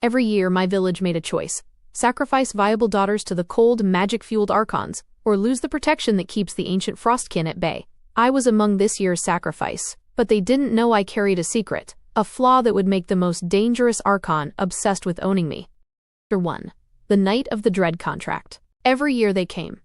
Every year my village made a choice: sacrifice viable daughters to the cold, magic-fueled archons, or lose the protection that keeps the ancient frostkin at bay. I was among this year's sacrifice, but they didn't know I carried a secret, a flaw that would make the most dangerous archon obsessed with owning me. Chapter 1. The Night of the Dread Contract. Every year they came.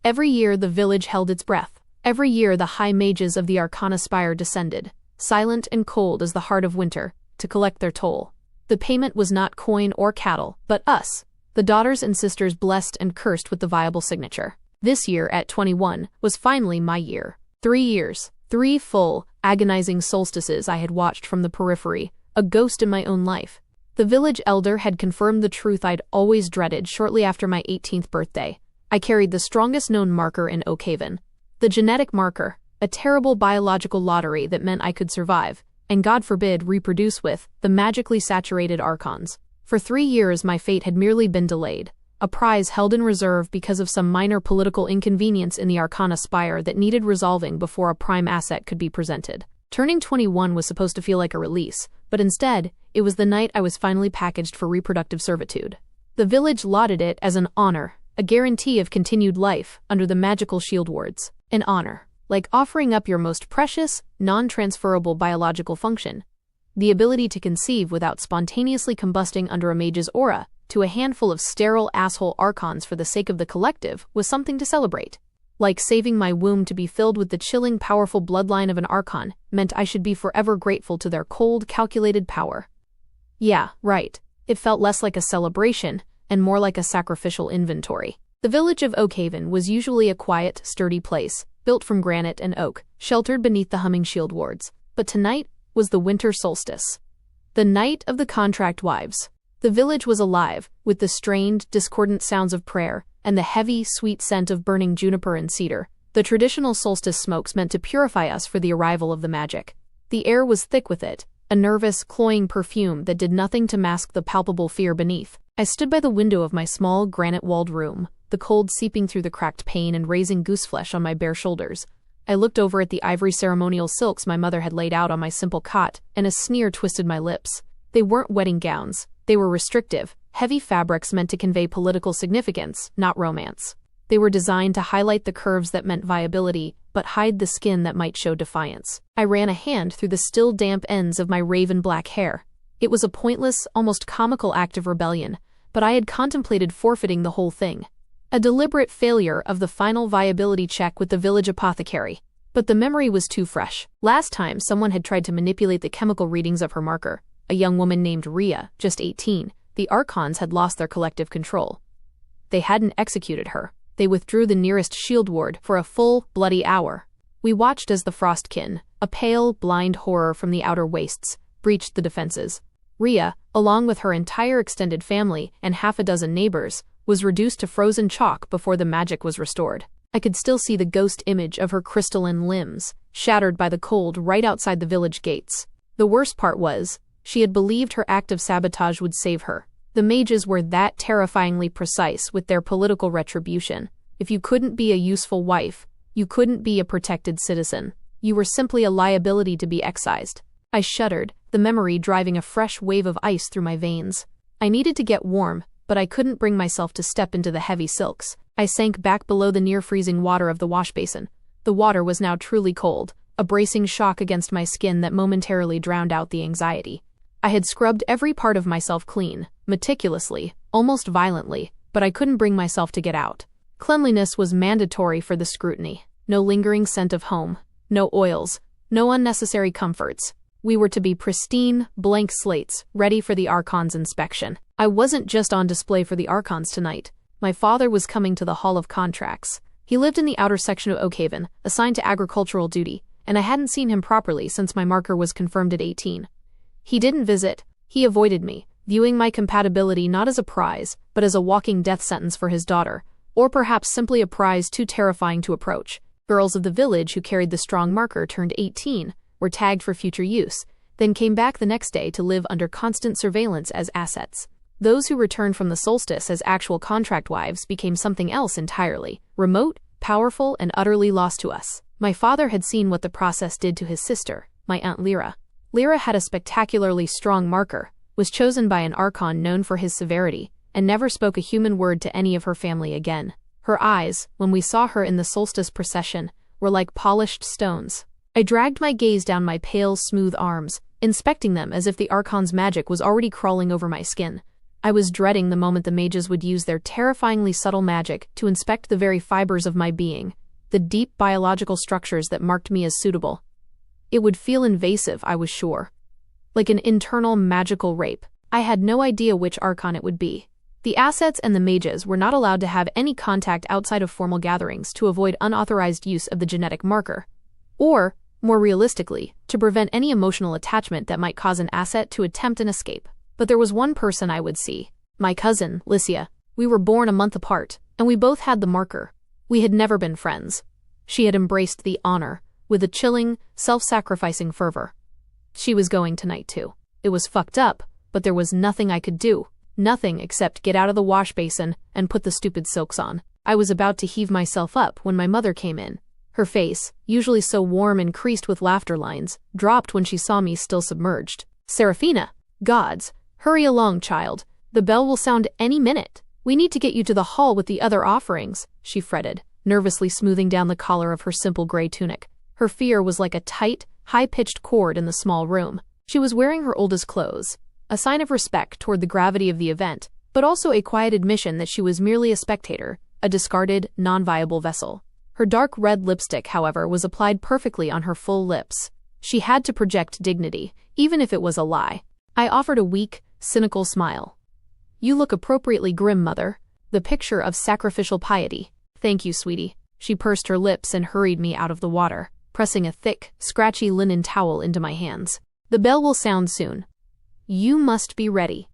Every year the village held its breath. Every year the high mages of the Arcana Spire descended, silent and cold as the heart of winter, to collect their toll. The payment was not coin or cattle, but us, the daughters and sisters blessed and cursed with the viable signature. This year, at 21, was finally my year. 3 years, 3 full, agonizing solstices I had watched from the periphery, a ghost in my own life. The village elder had confirmed the truth I'd always dreaded shortly after my 18th birthday. I carried the strongest known marker in Oakhaven. The genetic marker, a terrible biological lottery that meant I could survive, and God forbid reproduce with, the magically saturated archons. For 3 years my fate had merely been delayed, a prize held in reserve because of some minor political inconvenience in the Arcana Spire that needed resolving before a prime asset could be presented. Turning 21 was supposed to feel like a release, but instead, it was the night I was finally packaged for reproductive servitude. The village lauded it as an honor, a guarantee of continued life under the magical shield wards. An honor, like offering up your most precious, non-transferable biological function, the ability to conceive without spontaneously combusting under a mage's aura, to a handful of sterile asshole archons for the sake of the collective, was something to celebrate. Like saving my womb to be filled with the chilling, powerful bloodline of an archon meant I should be forever grateful to their cold, calculated power. Yeah, right. It felt less like a celebration and more like a sacrificial inventory. The village of Oakhaven was usually a quiet, sturdy place, built from granite and oak, sheltered beneath the humming shield wards. But tonight was the winter solstice, the night of the contract wives. The village was alive, with the strained, discordant sounds of prayer, and the heavy, sweet scent of burning juniper and cedar, the traditional solstice smokes meant to purify us for the arrival of the magic. The air was thick with it, a nervous, cloying perfume that did nothing to mask the palpable fear beneath. I stood by the window of my small, granite-walled room, the cold seeping through the cracked pane and raising gooseflesh on my bare shoulders. I looked over at the ivory ceremonial silks my mother had laid out on my simple cot, and a sneer twisted my lips. They weren't wedding gowns. They were restrictive, heavy fabrics meant to convey political significance, not romance. They were designed to highlight the curves that meant viability, but hide the skin that might show defiance. I ran a hand through the still damp ends of my raven black hair. It was a pointless, almost comical act of rebellion, but I had contemplated forfeiting the whole thing. A deliberate failure of the final viability check with the village apothecary. But the memory was too fresh. Last time someone had tried to manipulate the chemical readings of her marker. A young woman named Rhea, just 18, the Archons had lost their collective control. They hadn't executed her. They withdrew the nearest shield ward for a full, bloody hour. We watched as the Frostkin, a pale, blind horror from the outer wastes, breached the defenses. Rhea, along with her entire extended family and half a dozen neighbors, was reduced to frozen chalk before the magic was restored. I could still see the ghost image of her crystalline limbs, shattered by the cold right outside the village gates. The worst part was, she had believed her act of sabotage would save her. The mages were that terrifyingly precise with their political retribution. If you couldn't be a useful wife, you couldn't be a protected citizen. You were simply a liability to be excised. I shuddered, the memory driving a fresh wave of ice through my veins. I needed to get warm, but I couldn't bring myself to step into the heavy silks. I sank back below the near-freezing water of the wash basin. The water was now truly cold, a bracing shock against my skin that momentarily drowned out the anxiety. I had scrubbed every part of myself clean, meticulously, almost violently, but I couldn't bring myself to get out. Cleanliness was mandatory for the scrutiny. No lingering scent of home, no oils, no unnecessary comforts. We were to be pristine, blank slates, ready for the Archon's inspection. I wasn't just on display for the Archons tonight. My father was coming to the Hall of Contracts. He lived in the outer section of Oakhaven, assigned to agricultural duty, and I hadn't seen him properly since my marker was confirmed at 18. He didn't visit. He avoided me, viewing my compatibility not as a prize, but as a walking death sentence for his daughter, or perhaps simply a prize too terrifying to approach. Girls of the village who carried the strong marker turned 18, were tagged for future use, then came back the next day to live under constant surveillance as assets. Those who returned from the solstice as actual contract wives became something else entirely, remote, powerful, and utterly lost to us. My father had seen what the process did to his sister, my Aunt Lyra. Lyra had a spectacularly strong marker, was chosen by an archon known for his severity, and never spoke a human word to any of her family again. Her eyes, when we saw her in the solstice procession, were like polished stones. I dragged my gaze down my pale, smooth arms, inspecting them as if the archon's magic was already crawling over my skin. I was dreading the moment the mages would use their terrifyingly subtle magic to inspect the very fibers of my being, the deep biological structures that marked me as suitable. It would feel invasive, I was sure. Like an internal magical rape. I had no idea which archon it would be. The assets and the mages were not allowed to have any contact outside of formal gatherings to avoid unauthorized use of the genetic marker. Or, more realistically, to prevent any emotional attachment that might cause an asset to attempt an escape. But there was one person I would see. My cousin, Lycia. We were born a month apart, and we both had the marker. We had never been friends. She had embraced the honor, with a chilling, self-sacrificing fervor. She was going tonight too. It was fucked up, but there was nothing I could do. Nothing except get out of the wash basin and put the stupid silks on. I was about to heave myself up when my mother came in. Her face, usually so warm and creased with laughter lines, dropped when she saw me still submerged. "Seraphina! Gods! Hurry along, child. The bell will sound any minute. We need to get you to the hall with the other offerings," she fretted, nervously smoothing down the collar of her simple gray tunic. Her fear was like a tight, high-pitched cord in the small room. She was wearing her oldest clothes, a sign of respect toward the gravity of the event, but also a quiet admission that she was merely a spectator, a discarded, non-viable vessel. Her dark red lipstick, however, was applied perfectly on her full lips. She had to project dignity, even if it was a lie. I offered a weak, cynical smile. "You look appropriately grim, Mother. The picture of sacrificial piety." "Thank you, sweetie." She pursed her lips and hurried me out of the water, pressing a thick, scratchy linen towel into my hands. "The bell will sound soon. You must be ready.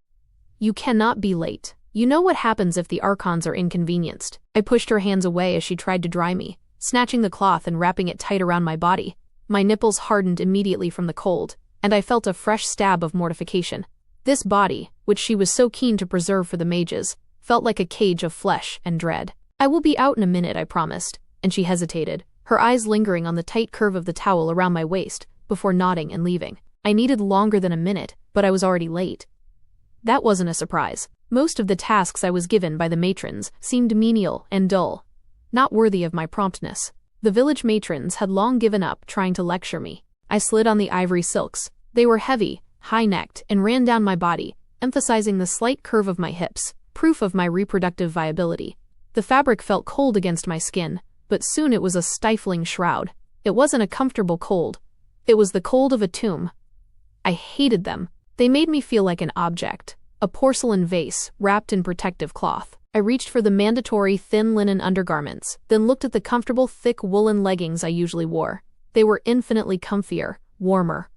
You cannot be late. You know what happens if the archons are inconvenienced." I pushed her hands away as she tried to dry me, snatching the cloth and wrapping it tight around my body. My nipples hardened immediately from the cold, and I felt a fresh stab of mortification. This body, which she was so keen to preserve for the mages, felt like a cage of flesh and dread. "I will be out in a minute," I promised, and she hesitated, her eyes lingering on the tight curve of the towel around my waist, before nodding and leaving. I needed longer than a minute, but I was already late. That wasn't a surprise. Most of the tasks I was given by the matrons seemed menial and dull, not worthy of my promptness. The village matrons had long given up trying to lecture me. I slid on the ivory silks. They were heavy, high-necked, and ran down my body, emphasizing the slight curve of my hips, proof of my reproductive viability. The fabric felt cold against my skin, but soon it was a stifling shroud. It wasn't a comfortable cold. It was the cold of a tomb. I hated them. They made me feel like an object, a porcelain vase wrapped in protective cloth. I reached for the mandatory thin linen undergarments, then looked at the comfortable thick woolen leggings I usually wore. They were infinitely comfier, warmer.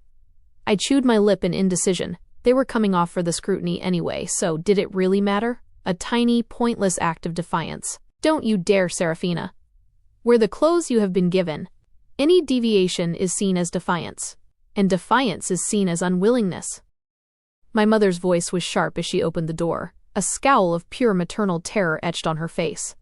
I chewed my lip in indecision. They were coming off for the scrutiny anyway, so did it really matter? A tiny, pointless act of defiance. "Don't you dare, Seraphina. Wear the clothes you have been given." Any deviation is seen as defiance, and defiance is seen as unwillingness. My mother's voice was sharp as she opened the door, a scowl of pure maternal terror etched on her face.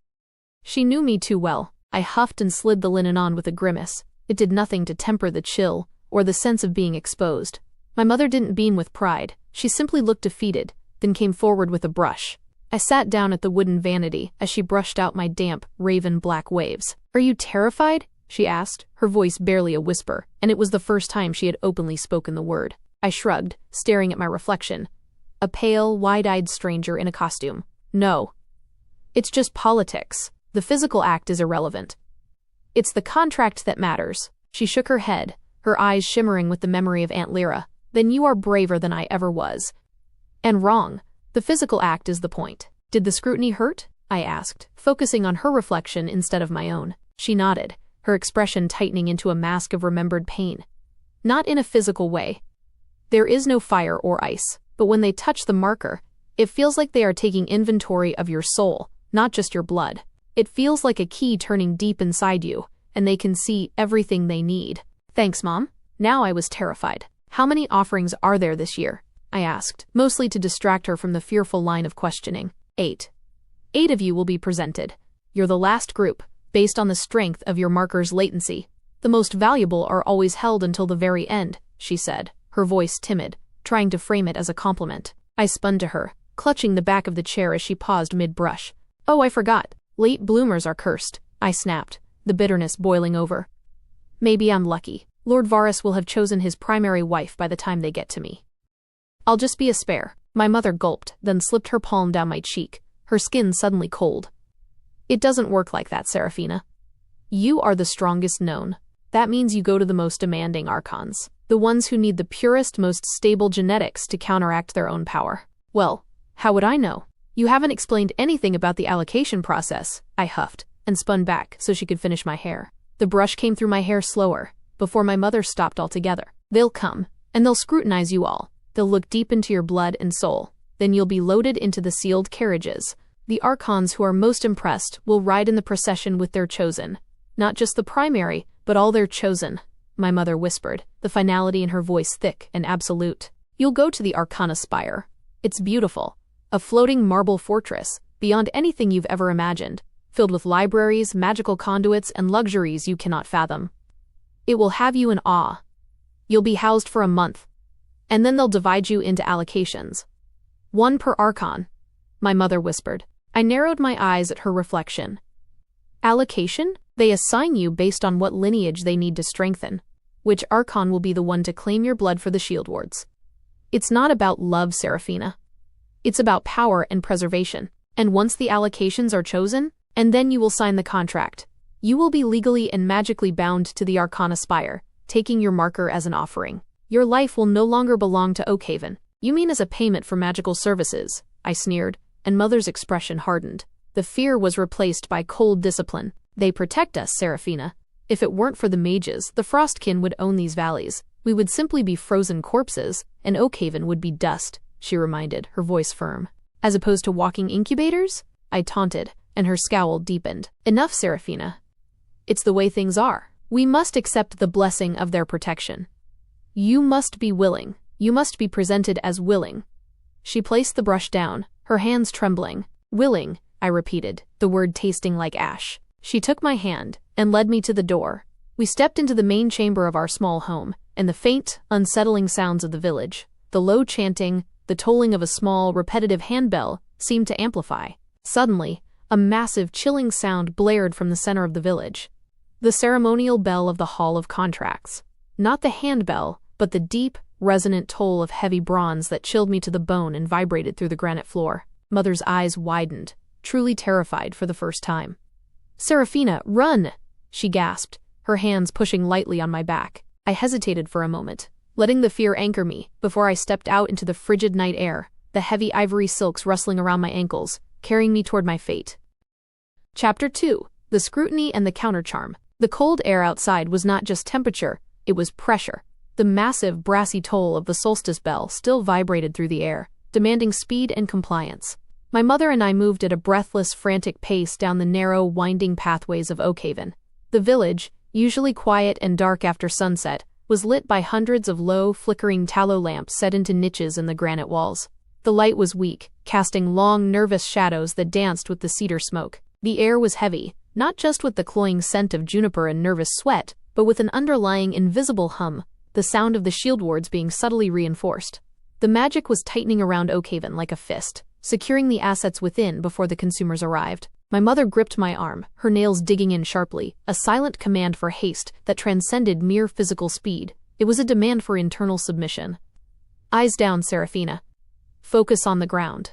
She knew me too well. I huffed and slid the linen on with a grimace. It did nothing to temper the chill, or the sense of being exposed. My mother didn't beam with pride. She simply looked defeated, then came forward with a brush. I sat down at the wooden vanity as she brushed out my damp, raven black waves. "Are you terrified?" she asked, her voice barely a whisper, and it was the first time she had openly spoken the word. I shrugged, staring at my reflection. A pale, wide-eyed stranger in a costume. "No. It's just politics. The physical act is irrelevant. It's the contract that matters." She shook her head, her eyes shimmering with the memory of Aunt Lyra. "Then you are braver than I ever was. And wrong. The physical act is the point." "Did the scrutiny hurt?" I asked, focusing on her reflection instead of my own. She nodded, her expression tightening into a mask of remembered pain. "Not in a physical way. There is no fire or ice, but when they touch the marker, it feels like they are taking inventory of your soul, not just your blood. It feels like a key turning deep inside you, and they can see everything they need." "Thanks, Mom." Now I was terrified. "How many offerings are there this year?" I asked, mostly to distract her from the fearful line of questioning. 8. 8 of you will be presented. You're the last group, based on the strength of your marker's latency. The most valuable are always held until the very end," she said, her voice timid, trying to frame it as a compliment. I spun to her, clutching the back of the chair as she paused mid-brush. "Oh, I forgot. Late bloomers are cursed," I snapped, the bitterness boiling over. "Maybe I'm lucky. Lord Varus will have chosen his primary wife by the time they get to me. I'll just be a spare." My mother gulped, then slipped her palm down my cheek, her skin suddenly cold. "It doesn't work like that, Seraphina. You are the strongest known. That means you go to the most demanding archons, the ones who need the purest, most stable genetics to counteract their own power." "Well, how would I know? You haven't explained anything about the allocation process," I huffed, and spun back so she could finish my hair. The brush came through my hair slower, before my mother stopped altogether. "They'll come, and they'll scrutinize you all. They'll look deep into your blood and soul. Then you'll be loaded into the sealed carriages. The archons who are most impressed will ride in the procession with their chosen. Not just the primary, but all their chosen," my mother whispered, the finality in her voice thick and absolute. "You'll go to the Arcana Spire. It's beautiful. A floating marble fortress, beyond anything you've ever imagined, filled with libraries, magical conduits, and luxuries you cannot fathom. It will have you in awe. You'll be housed for a month, and then they'll divide you into allocations. 1 per archon," my mother whispered. I narrowed my eyes at her reflection. "Allocation? They assign you based on what lineage they need to strengthen. Which archon will be the one to claim your blood for the shield wards. It's not about love, Seraphina. It's about power and preservation. And once the allocations are chosen, and then you will sign the contract, you will be legally and magically bound to the Arcana Spire, taking your marker as an offering. Your life will no longer belong to Oakhaven." "You mean as a payment for magical services?" I sneered, and Mother's expression hardened. The fear was replaced by cold discipline. "They protect us, Seraphina. If it weren't for the mages, the Frostkin would own these valleys. We would simply be frozen corpses, and Oakhaven would be dust," she reminded, her voice firm. "As opposed to walking incubators?" I taunted, and her scowl deepened. "Enough, Seraphina. It's the way things are. We must accept the blessing of their protection. You must be willing. You must be presented as willing." She placed the brush down, her hands trembling. "Willing," I repeated, the word tasting like ash. She took my hand and led me to the door. We stepped into the main chamber of our small home, and the faint, unsettling sounds of the village, the low chanting, the tolling of a small, repetitive handbell, seemed to amplify. Suddenly, a massive, chilling sound blared from the center of the village. The ceremonial bell of the Hall of Contracts. Not the handbell, but the deep, resonant toll of heavy bronze that chilled me to the bone and vibrated through the granite floor. Mother's eyes widened, truly terrified for the first time. "Seraphina, run!" she gasped, her hands pushing lightly on my back. I hesitated for a moment, letting the fear anchor me before I stepped out into the frigid night air, the heavy ivory silks rustling around my ankles, carrying me toward my fate. Chapter 2. The Scrutiny and the Countercharm. The cold air outside was not just temperature, it was pressure. The massive, brassy toll of the solstice bell still vibrated through the air, demanding speed and compliance. My mother and I moved at a breathless, frantic pace down the narrow, winding pathways of Oakhaven. The village, usually quiet and dark after sunset, was lit by hundreds of low, flickering tallow lamps set into niches in the granite walls. The light was weak, casting long, nervous shadows that danced with the cedar smoke. The air was heavy, not just with the cloying scent of juniper and nervous sweat, but with an underlying invisible hum, the sound of the shield wards being subtly reinforced. The magic was tightening around Oakhaven like a fist, securing the assets within before the consumers arrived. My mother gripped my arm, her nails digging in sharply, a silent command for haste that transcended mere physical speed. It was a demand for internal submission. "Eyes down, Seraphina. Focus on the ground.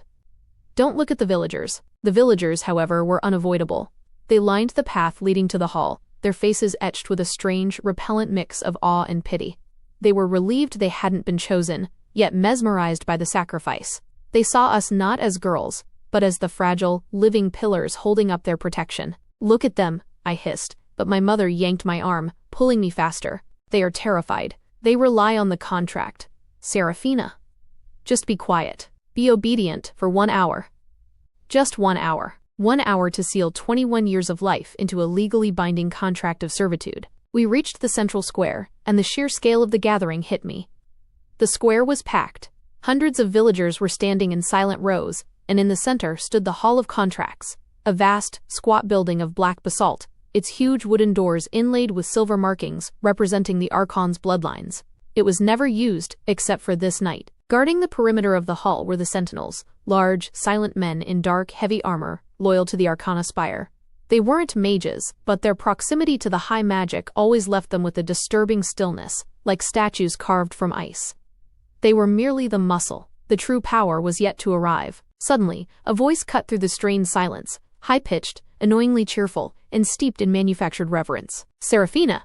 Don't look at the villagers." The villagers, however, were unavoidable. They lined the path leading to the hall, their faces etched with a strange, repellent mix of awe and pity. They were relieved they hadn't been chosen, yet mesmerized by the sacrifice. They saw us not as girls, but as the fragile, living pillars holding up their protection. "Look at them," I hissed, but my mother yanked my arm, pulling me faster. "They are terrified. They rely on the contract. Seraphina. Just be quiet. Be obedient for 1 hour. Just 1 hour. 1 hour to seal 21 years of life into a legally binding contract of servitude." We reached the central square, and the sheer scale of the gathering hit me. The square was packed. Hundreds of villagers were standing in silent rows, and in the center stood the Hall of Contracts, a vast, squat building of black basalt, its huge wooden doors inlaid with silver markings representing the Archon's bloodlines. It was never used, except for this night. Guarding the perimeter of the hall were the sentinels, large, silent men in dark, heavy armor, loyal to the Arcana Spire. They weren't mages, but their proximity to the high magic always left them with a disturbing stillness, like statues carved from ice. They were merely the muscle. The true power was yet to arrive. Suddenly, a voice cut through the strained silence, high-pitched, annoyingly cheerful, and steeped in manufactured reverence. "Seraphina!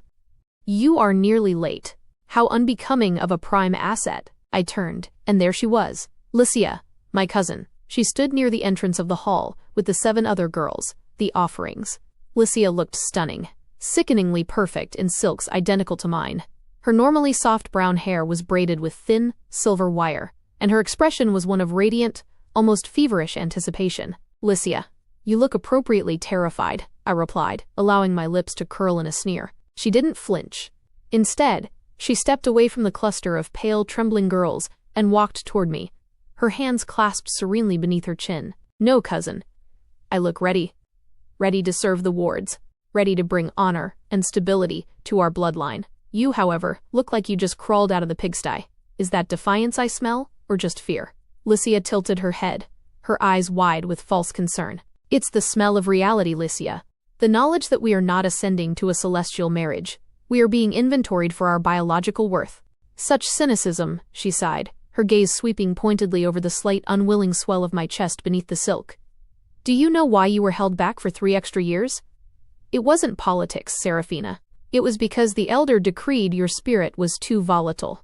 You are nearly late. How unbecoming of a prime asset." I turned, and there she was, Lycia, my cousin. She stood near the entrance of the hall, with the 7 other girls, the offerings. Lycia looked stunning, sickeningly perfect in silks identical to mine. Her normally soft brown hair was braided with thin, silver wire, and her expression was one of radiant, almost feverish anticipation. "Lycia, you look appropriately terrified," I replied, allowing my lips to curl in a sneer. She didn't flinch. Instead, she stepped away from the cluster of pale, trembling girls and walked toward me, her hands clasped serenely beneath her chin. "No, cousin. I look ready. Ready to serve the wards. Ready to bring honor and stability to our bloodline. You, however, look like you just crawled out of the pigsty. Is that defiance I smell, or just fear?" Lycia tilted her head, her eyes wide with false concern. "It's the smell of reality, Lycia. The knowledge that we are not ascending to a celestial marriage. We are being inventoried for our biological worth." "Such cynicism," she sighed, her gaze sweeping pointedly over the slight unwilling swell of my chest beneath the silk. "Do you know why you were held back for 3 extra years? It wasn't politics, Seraphina. It was because the Elder decreed your spirit was too volatile,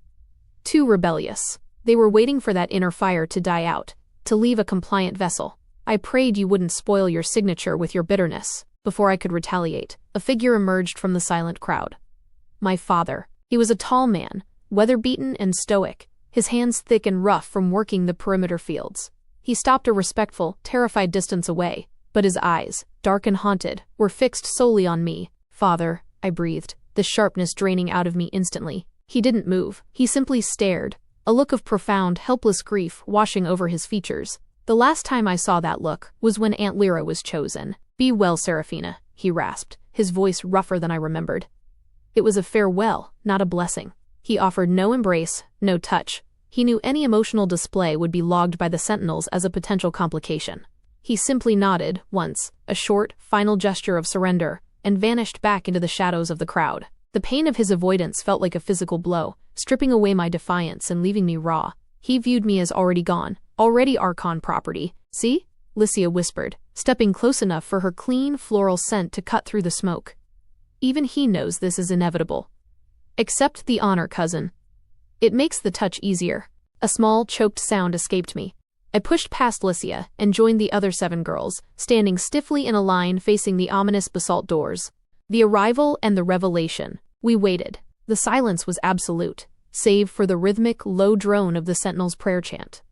too rebellious. They were waiting for that inner fire to die out, to leave a compliant vessel. I prayed you wouldn't spoil your signature with your bitterness." Before I could retaliate, a figure emerged from the silent crowd. My father. He was a tall man, weather-beaten and stoic, his hands thick and rough from working the perimeter fields. He stopped a respectful, terrified distance away, but his eyes, dark and haunted, were fixed solely on me. "Father," I breathed, the sharpness draining out of me instantly. He didn't move. He simply stared, a look of profound, helpless grief washing over his features. The last time I saw that look was when Aunt Lyra was chosen. "Be well, Seraphina," he rasped, his voice rougher than I remembered. It was a farewell, not a blessing. He offered no embrace, no touch. He knew any emotional display would be logged by the sentinels as a potential complication. He simply nodded, once, a short, final gesture of surrender, and vanished back into the shadows of the crowd. The pain of his avoidance felt like a physical blow, stripping away my defiance and leaving me raw. He viewed me as already gone, already Archon property. "See?" Lycia whispered, stepping close enough for her clean, floral scent to cut through the smoke. "Even he knows this is inevitable. Accept the honor, cousin. It makes the touch easier." A small, choked sound escaped me. I pushed past Lycia and joined the other 7 girls, standing stiffly in a line facing the ominous basalt doors. The arrival and the revelation. We waited. The silence was absolute, save for the rhythmic, low drone of the sentinel's prayer chant.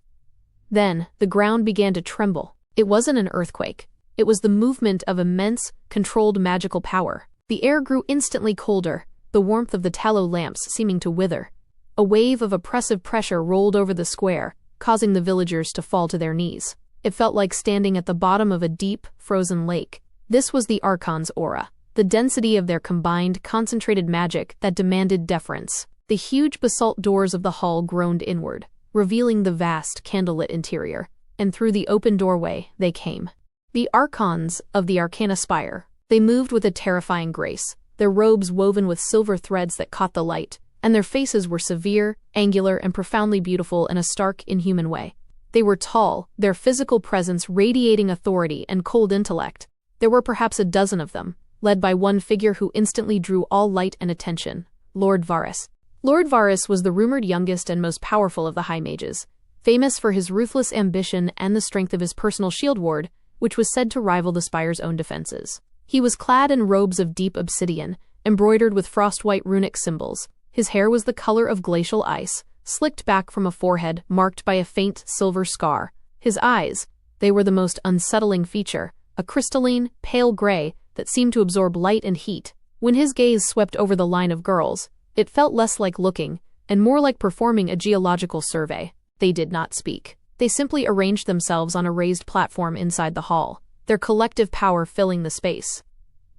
Then, the ground began to tremble. It wasn't an earthquake. It was the movement of immense, controlled magical power. The air grew instantly colder, the warmth of the tallow lamps seeming to wither. A wave of oppressive pressure rolled over the square, causing the villagers to fall to their knees. It felt like standing at the bottom of a deep, frozen lake. This was the Archon's aura, the density of their combined, concentrated magic that demanded deference. The huge basalt doors of the hall groaned inward, revealing the vast, candlelit interior, and through the open doorway they came. The Archons of the Arcana Spire. They moved with a terrifying grace, their robes woven with silver threads that caught the light, and their faces were severe, angular, and profoundly beautiful in a stark, inhuman way. They were tall, their physical presence radiating authority and cold intellect. There were perhaps a dozen of them, led by one figure who instantly drew all light and attention, Lord Varus. Lord Varus was the rumored youngest and most powerful of the High Mages, famous for his ruthless ambition and the strength of his personal shield ward, which was said to rival the Spire's own defenses. He was clad in robes of deep obsidian, embroidered with frost-white runic symbols. His hair was the color of glacial ice, slicked back from a forehead marked by a faint silver scar. His eyes, they were the most unsettling feature, a crystalline, pale gray that seemed to absorb light and heat. When his gaze swept over the line of girls, it felt less like looking, and more like performing a geological survey. They did not speak. They simply arranged themselves on a raised platform inside the hall, their collective power filling the space.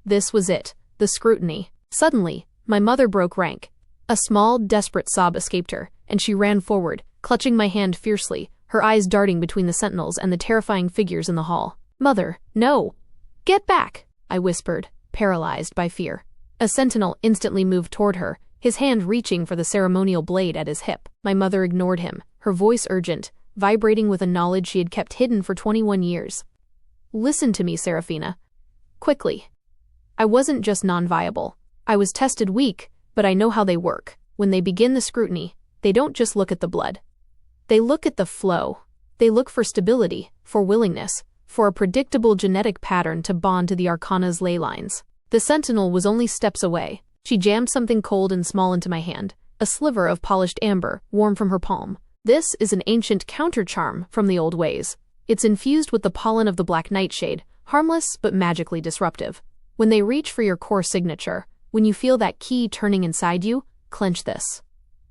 This was it, the scrutiny. Suddenly, my mother broke rank. A small, desperate sob escaped her, and she ran forward, clutching my hand fiercely, her eyes darting between the sentinels and the terrifying figures in the hall. "Mother, no! Get back!" I whispered, paralyzed by fear. A sentinel instantly moved toward her, his hand reaching for the ceremonial blade at his hip. My mother ignored him, her voice urgent, vibrating with a knowledge she had kept hidden for 21 years. "Listen to me, Seraphina. Quickly. I wasn't just non-viable. I was tested weak, but I know how they work. When they begin the scrutiny, they don't just look at the blood. They look at the flow. They look for stability, for willingness, for a predictable genetic pattern to bond to the Arcana's ley lines." The sentinel was only steps away. She jammed something cold and small into my hand, a sliver of polished amber, warm from her palm. "This is an ancient counter-charm from the old ways. It's infused with the pollen of the black nightshade, harmless but magically disruptive. When they reach for your core signature, when you feel that key turning inside you, clench this.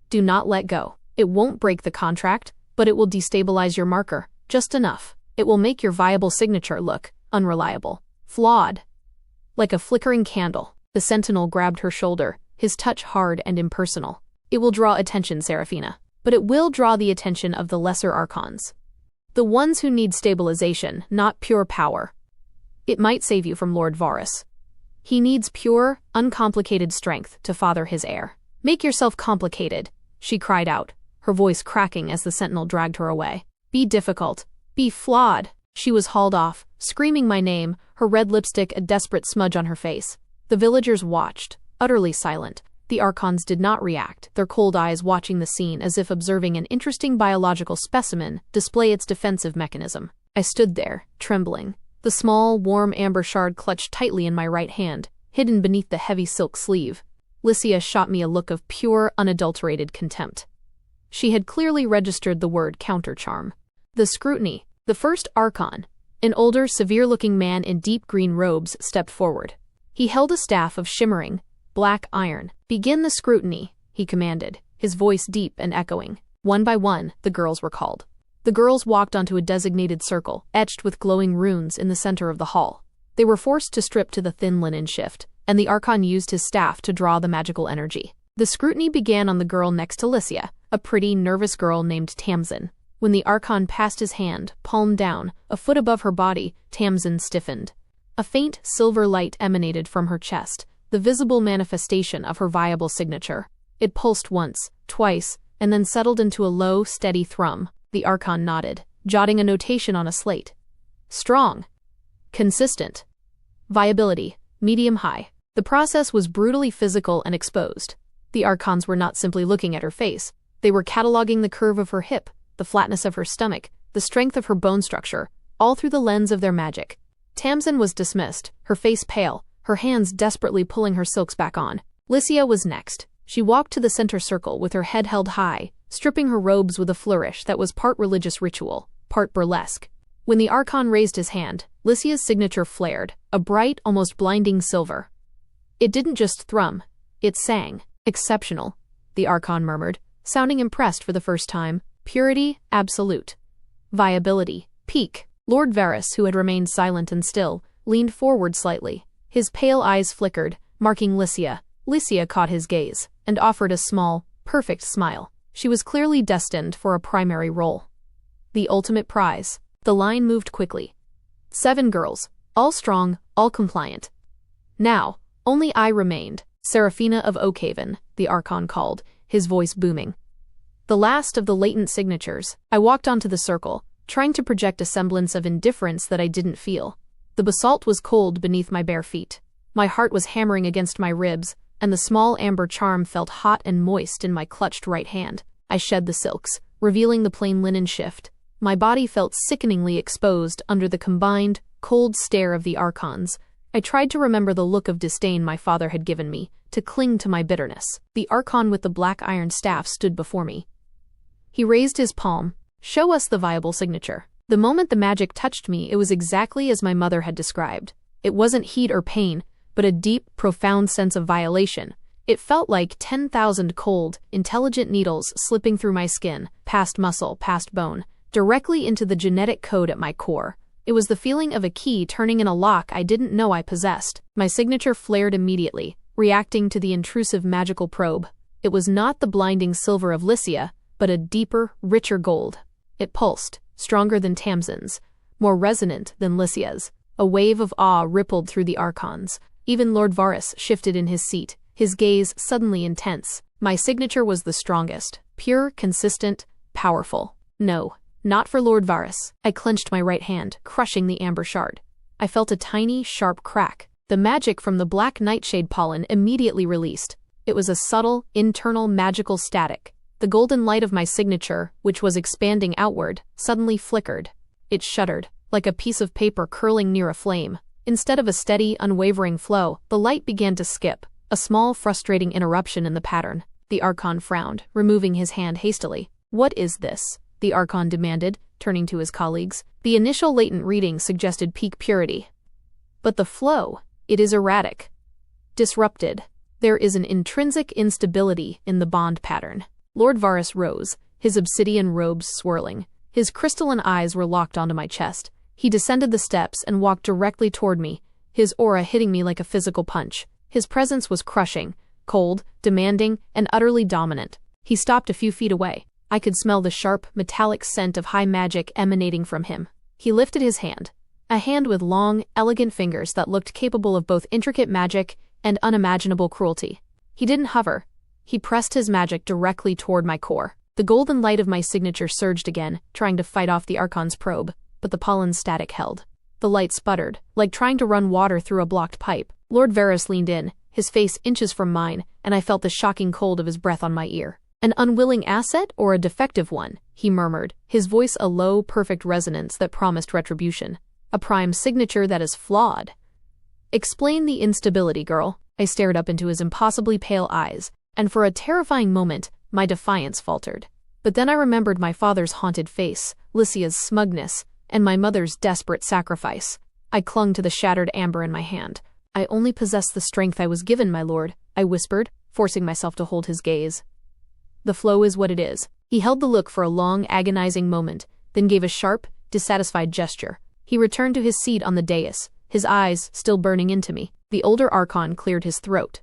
Do not let go. It won't break the contract, but it will destabilize your marker, just enough. It will make your viable signature look unreliable, flawed. Like a flickering candle." The sentinel grabbed her shoulder, his touch hard and impersonal. "It will draw attention, Seraphina, but it will draw the attention of the lesser archons. The ones who need stabilization, not pure power. It might save you from Lord Varus. He needs pure, uncomplicated strength to father his heir." "Make yourself complicated," she cried out, her voice cracking as the sentinel dragged her away. "Be difficult. Be flawed." She was hauled off, screaming my name, her red lipstick a desperate smudge on her face. The villagers watched, utterly silent. The archons did not react, their cold eyes watching the scene as if observing an interesting biological specimen display its defensive mechanism. I stood there, trembling, the small, warm amber shard clutched tightly in my right hand, hidden beneath the heavy silk sleeve. Lycia shot me a look of pure, unadulterated contempt. She had clearly registered the word counter-charm. The scrutiny. The first archon, an older, severe-looking man in deep green robes, stepped forward. He held a staff of shimmering, black iron. "Begin the scrutiny," he commanded, his voice deep and echoing. One by one, the girls were called. The girls walked onto a designated circle, etched with glowing runes in the center of the hall. They were forced to strip to the thin linen shift, and the archon used his staff to draw the magical energy. The scrutiny began on the girl next to Lycia, a pretty, nervous girl named Tamsin. When the archon passed his hand, palm down, a foot above her body, Tamsin stiffened. A faint silver light emanated from her chest, the visible manifestation of her viable signature. It pulsed once, twice, and then settled into a low, steady thrum. The archon nodded, jotting a notation on a slate. Strong. Consistent. Viability, medium-high. The process was brutally physical and exposed. The archons were not simply looking at her face. They were cataloging the curve of her hip, the flatness of her stomach, the strength of her bone structure, all through the lens of their magic. Tamsin was dismissed, her face pale, her hands desperately pulling her silks back on. Lycia was next. She walked to the center circle with her head held high, stripping her robes with a flourish that was part religious ritual, part burlesque. When the archon raised his hand, Lycia's signature flared, a bright, almost blinding silver. It didn't just thrum, it sang. Exceptional, the archon murmured, sounding impressed for the first time. Purity, absolute. Viability, peak. Lord Varus, who had remained silent and still, leaned forward slightly. His pale eyes flickered, marking Lycia. Lycia caught his gaze, and offered a small, perfect smile. She was clearly destined for a primary role. The ultimate prize. The line moved quickly. 7 girls, all strong, all compliant. Now, only I remained, Seraphina of Oakhaven, the archon called, his voice booming. The last of the latent signatures. I walked onto the circle, trying to project a semblance of indifference that I didn't feel. The basalt was cold beneath my bare feet. My heart was hammering against my ribs, and the small amber charm felt hot and moist in my clutched right hand. I shed the silks, revealing the plain linen shift. My body felt sickeningly exposed under the combined, cold stare of the archons. I tried to remember the look of disdain my father had given me, to cling to my bitterness. The archon with the black iron staff stood before me. He raised his palm. Show us the viable signature. The moment the magic touched me, it was exactly as my mother had described. It wasn't heat or pain, but a deep, profound sense of violation. It felt like 10,000 cold, intelligent needles slipping through my skin, past muscle, past bone, directly into the genetic code at my core. It was the feeling of a key turning in a lock I didn't know I possessed. My signature flared immediately, reacting to the intrusive magical probe. It was not the blinding silver of Lycia, but a deeper, richer gold. It pulsed, stronger than Tamsin's, more resonant than Lycia's. A wave of awe rippled through the archons. Even Lord Varus shifted in his seat, his gaze suddenly intense. My signature was the strongest, pure, consistent, powerful. No, not for Lord Varus. I clenched my right hand, crushing the amber shard. I felt a tiny, sharp crack. The magic from the black nightshade pollen immediately released. It was a subtle, internal magical static. The golden light of my signature, which was expanding outward, suddenly flickered. It shuddered, like a piece of paper curling near a flame. Instead of a steady, unwavering flow, the light began to skip, a small, frustrating interruption in the pattern. The Archon frowned, removing his hand hastily. "What is this?" the Archon demanded, turning to his colleagues. The initial latent reading suggested peak purity. But the flow, it is erratic. Disrupted. There is an intrinsic instability in the bond pattern. Lord Varus rose, his obsidian robes swirling. His crystalline eyes were locked onto my chest. He descended the steps and walked directly toward me, his aura hitting me like a physical punch. His presence was crushing, cold, demanding, and utterly dominant. He stopped a few feet away. I could smell the sharp, metallic scent of high magic emanating from him. He lifted his hand, a hand with long, elegant fingers that looked capable of both intricate magic and unimaginable cruelty. He didn't hover. He pressed his magic directly toward my core. The golden light of my signature surged again, trying to fight off the Archon's probe, but the pollen static held. The light sputtered, like trying to run water through a blocked pipe. Lord Varus leaned in, his face inches from mine, and I felt the shocking cold of his breath on my ear. "An unwilling asset or a defective one?" he murmured, his voice a low, perfect resonance that promised retribution. "A prime signature that is flawed." "Explain the instability, girl." I stared up into his impossibly pale eyes, and for a terrifying moment, my defiance faltered. But then I remembered my father's haunted face, Lycia's smugness, and my mother's desperate sacrifice. I clung to the shattered amber in my hand. "I only possess the strength I was given, my lord," I whispered, forcing myself to hold his gaze. "The flow is what it is." He held the look for a long, agonizing moment, then gave a sharp, dissatisfied gesture. He returned to his seat on the dais, his eyes still burning into me. The older Archon cleared his throat.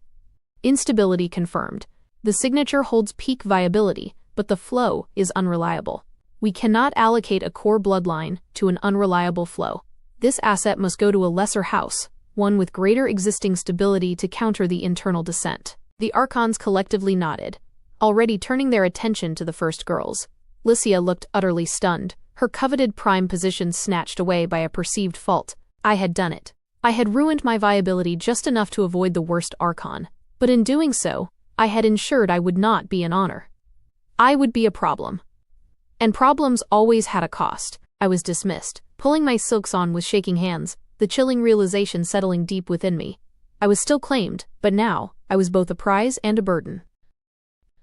"Instability confirmed. The signature holds peak viability, but the flow is unreliable. We cannot allocate a core bloodline to an unreliable flow. This asset must go to a lesser house, one with greater existing stability to counter the internal descent." The Archons collectively nodded, already turning their attention to the first girls. Lycia looked utterly stunned, her coveted prime position snatched away by a perceived fault. I had done it. I had ruined my viability just enough to avoid the worst Archon, but in doing so, I had ensured I would not be an honor. I would be a problem. And problems always had a cost. I was dismissed, pulling my silks on with shaking hands, the chilling realization settling deep within me. I was still claimed, but now, I was both a prize and a burden.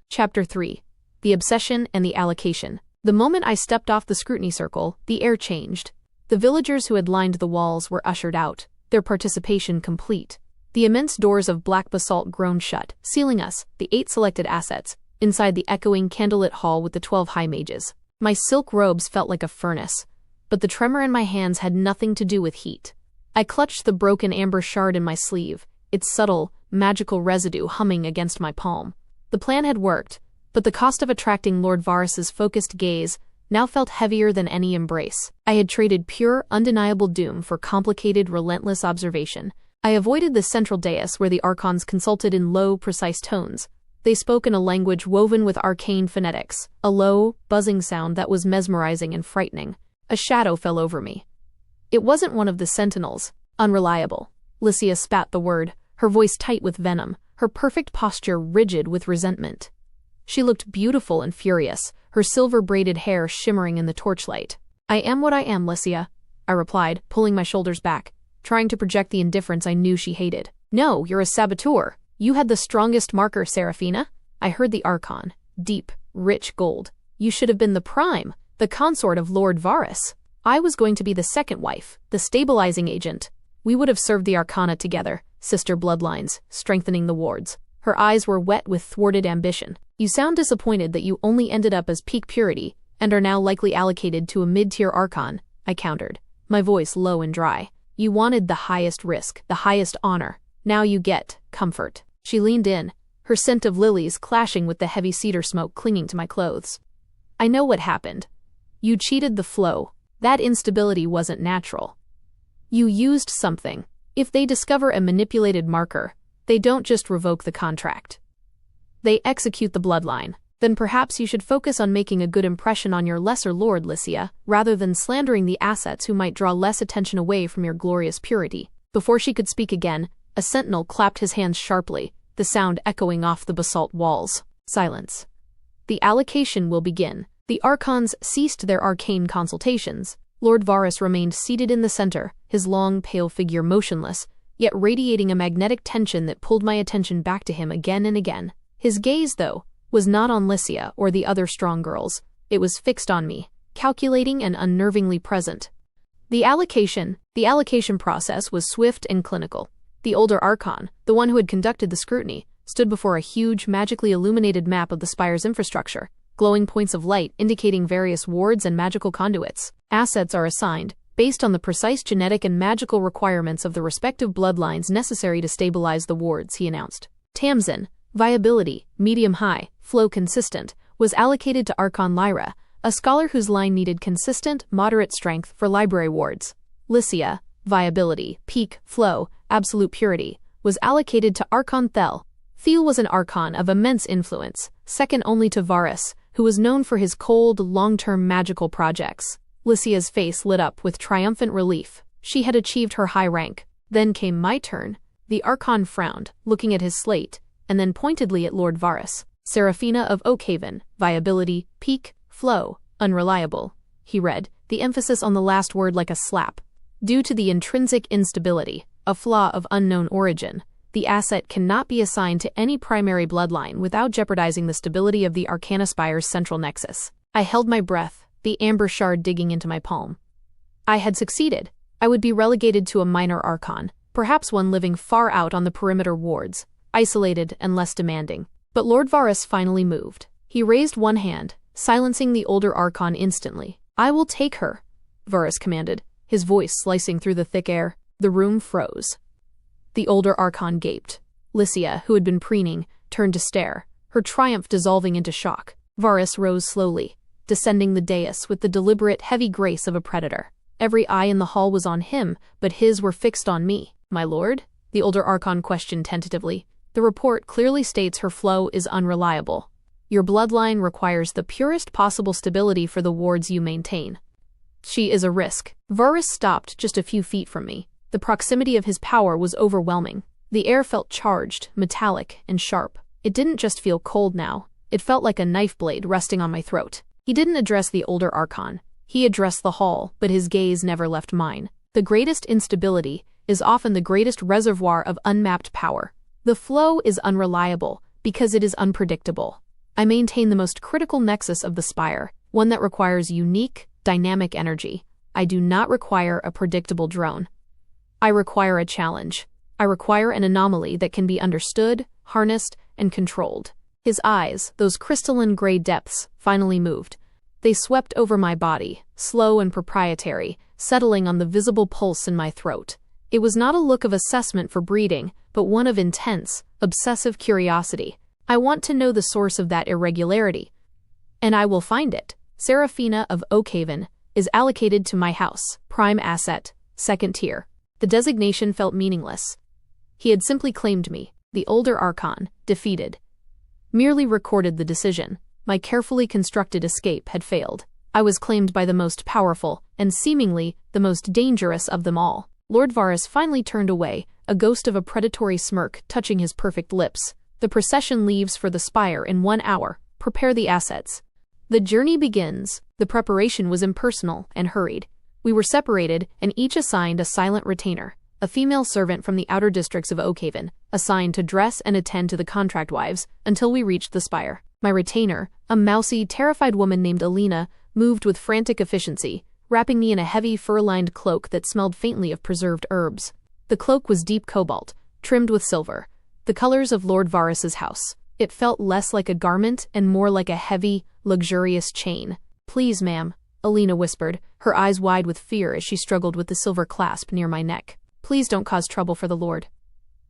Chapter 3. The Obsession and the Allocation. The moment I stepped off the scrutiny circle, the air changed. The villagers who had lined the walls were ushered out, their participation complete. The immense doors of black basalt groaned shut, sealing us, the 8 selected assets, inside the echoing candlelit hall with the 12 high mages. My silk robes felt like a furnace, but the tremor in my hands had nothing to do with heat. I clutched the broken amber shard in my sleeve, its subtle, magical residue humming against my palm. The plan had worked, but the cost of attracting Lord Varus's focused gaze now felt heavier than any embrace. I had traded pure, undeniable doom for complicated, relentless observation. I avoided the central dais where the Archons consulted in low, precise tones. They spoke in a language woven with arcane phonetics, a low, buzzing sound that was mesmerizing and frightening. A shadow fell over me. It wasn't one of the sentinels. Unreliable. Lycia spat the word, her voice tight with venom, her perfect posture rigid with resentment. She looked beautiful and furious, her silver-braided hair shimmering in the torchlight. "I am what I am, Lycia," I replied, pulling my shoulders back, trying to project the indifference I knew she hated. "No, you're a saboteur. You had the strongest marker, Seraphina." I heard the Archon, deep, rich gold. "You should have been the prime, the consort of Lord Varus. I was going to be the second wife, the stabilizing agent. We would have served the Arcana together, sister bloodlines, strengthening the wards." Her eyes were wet with thwarted ambition. "You sound disappointed that you only ended up as peak purity, and are now likely allocated to a mid-tier Archon," I countered, my voice low and dry. "You wanted the highest risk, the highest honor. Now you get comfort." She leaned in, her scent of lilies clashing with the heavy cedar smoke clinging to my clothes. I know what happened. You cheated the flow. That instability wasn't natural. You used something. If they discover a manipulated marker, they don't just revoke the contract. They execute the bloodline. Then perhaps you should focus on making a good impression on your lesser lord, Lycia, rather than slandering the assets who might draw less attention away from your glorious purity. Before she could speak again, a sentinel clapped his hands sharply, the sound echoing off the basalt walls. Silence. The allocation will begin. The archons ceased their arcane consultations. Lord Varus remained seated in the center, his long, pale figure motionless, yet radiating a magnetic tension that pulled my attention back to him again and again. His gaze, though, was not on Lycia or the other strong girls. It was fixed on me, calculating and unnervingly present. The allocation process was swift and clinical. The older archon, the one who had conducted the scrutiny, stood before a huge, magically illuminated map of the spire's infrastructure, glowing points of light indicating various wards and magical conduits. Assets are assigned, based on the precise genetic and magical requirements of the respective bloodlines necessary to stabilize the wards, he announced. Tamsin, viability, medium-high, flow consistent, was allocated to Archon Lyra, a scholar whose line needed consistent, moderate strength for library wards. Lycia, viability, peak, flow, absolute purity, was allocated to Archon Thel. Thel was an archon of immense influence, second only to Varus, who was known for his cold, long-term magical projects. Lycia's face lit up with triumphant relief. She had achieved her high rank. Then came my turn. The archon frowned, looking at his slate, and then pointedly at Lord Varus. Seraphina of Oakhaven, viability, peak, flow, unreliable. He read, the emphasis on the last word like a slap. Due to the intrinsic instability, a flaw of unknown origin, the asset cannot be assigned to any primary bloodline without jeopardizing the stability of the Arcana Spire's central nexus. I held my breath, the amber shard digging into my palm. I had succeeded. I would be relegated to a minor archon, perhaps one living far out on the perimeter wards, isolated and less demanding. But Lord Varus finally moved. He raised one hand, silencing the older archon instantly. I will take her, Varus commanded, his voice slicing through the thick air. The room froze. The older archon gaped. Lycia, who had been preening, turned to stare, her triumph dissolving into shock. Varus rose slowly, descending the dais with the deliberate, heavy grace of a predator. Every eye in the hall was on him, but his were fixed on me. My lord? The older archon questioned tentatively. The report clearly states her flow is unreliable. Your bloodline requires the purest possible stability for the wards you maintain. She is a risk. Varus stopped just a few feet from me. The proximity of his power was overwhelming. The air felt charged, metallic, and sharp. It didn't just feel cold now. It felt like a knife blade resting on my throat. He didn't address the older archon. He addressed the hall, but his gaze never left mine. The greatest instability is often the greatest reservoir of unmapped power. The flow is unreliable because it is unpredictable. I maintain the most critical nexus of the spire, one that requires unique, dynamic energy. I do not require a predictable drone. I require a challenge. I require an anomaly that can be understood, harnessed, and controlled. His eyes, those crystalline gray depths, finally moved. They swept over my body, slow and proprietary, settling on the visible pulse in my throat. It was not a look of assessment for breeding, but one of intense, obsessive curiosity. I want to know the source of that irregularity. And I will find it. Seraphina of Oakhaven is allocated to my house, prime asset, second tier. The designation felt meaningless. He had simply claimed me, the older archon, defeated. Merely recorded the decision. My carefully constructed escape had failed. I was claimed by the most powerful, and seemingly the most dangerous of them all. Lord Varus finally turned away, a ghost of a predatory smirk touching his perfect lips. The procession leaves for the spire in 1 hour. Prepare the assets. The journey begins. The preparation was impersonal and hurried. We were separated and each assigned a silent retainer, a female servant from the outer districts of Oakhaven, assigned to dress and attend to the contract wives until we reached the spire. My retainer, a mousy, terrified woman named Alina, moved with frantic efficiency, wrapping me in a heavy fur-lined cloak that smelled faintly of preserved herbs. The cloak was deep cobalt, trimmed with silver, the colors of Lord Varus's house. It felt less like a garment and more like a heavy, luxurious chain. Please, ma'am, Alina whispered, her eyes wide with fear as she struggled with the silver clasp near my neck. Please don't cause trouble for the Lord.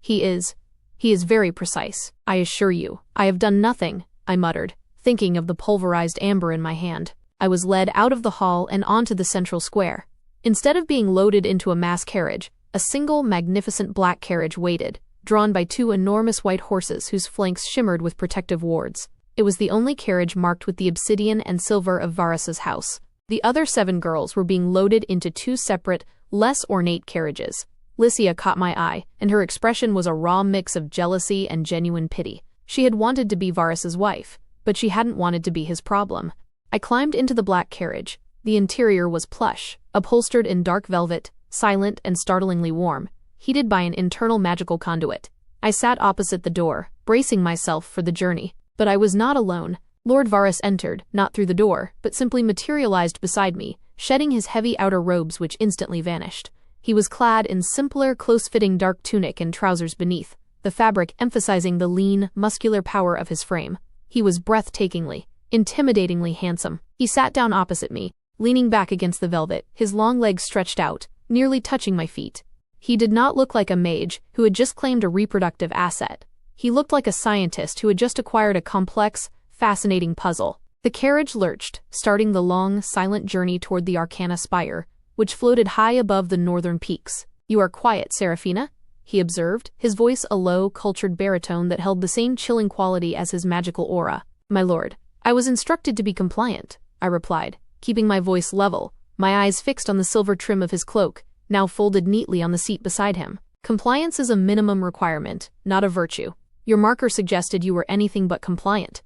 He is He is very precise. I assure you, I have done nothing, I muttered, thinking of the pulverized amber in my hand. I was led out of the hall and onto the central square. Instead of being loaded into a mass carriage, a single magnificent black carriage waited, drawn by two enormous white horses whose flanks shimmered with protective wards. It was the only carriage marked with the obsidian and silver of Varus's house. The other 7 girls were being loaded into 2 separate, less ornate carriages. Lycia caught my eye, and her expression was a raw mix of jealousy and genuine pity. She had wanted to be Varus's wife, but she hadn't wanted to be his problem. I climbed into the black carriage. The interior was plush, upholstered in dark velvet, silent and startlingly warm, heated by an internal magical conduit. I sat opposite the door, bracing myself for the journey. But I was not alone. Lord Varus entered, not through the door, but simply materialized beside me, shedding his heavy outer robes which instantly vanished. He was clad in simpler, close-fitting dark tunic and trousers beneath, the fabric emphasizing the lean, muscular power of his frame. He was breathtakingly, intimidatingly handsome. He sat down opposite me, leaning back against the velvet, his long legs stretched out, nearly touching my feet. He did not look like a mage who had just claimed a reproductive asset. He looked like a scientist who had just acquired a complex, fascinating puzzle. The carriage lurched, starting the long, silent journey toward the Arcana Spire, which floated high above the northern peaks. "You are quiet, Seraphina," he observed, his voice a low, cultured baritone that held the same chilling quality as his magical aura. "My lord, I was instructed to be compliant," I replied, keeping my voice level, my eyes fixed on the silver trim of his cloak, now folded neatly on the seat beside him. "Compliance is a minimum requirement, not a virtue. Your marker suggested you were anything but compliant."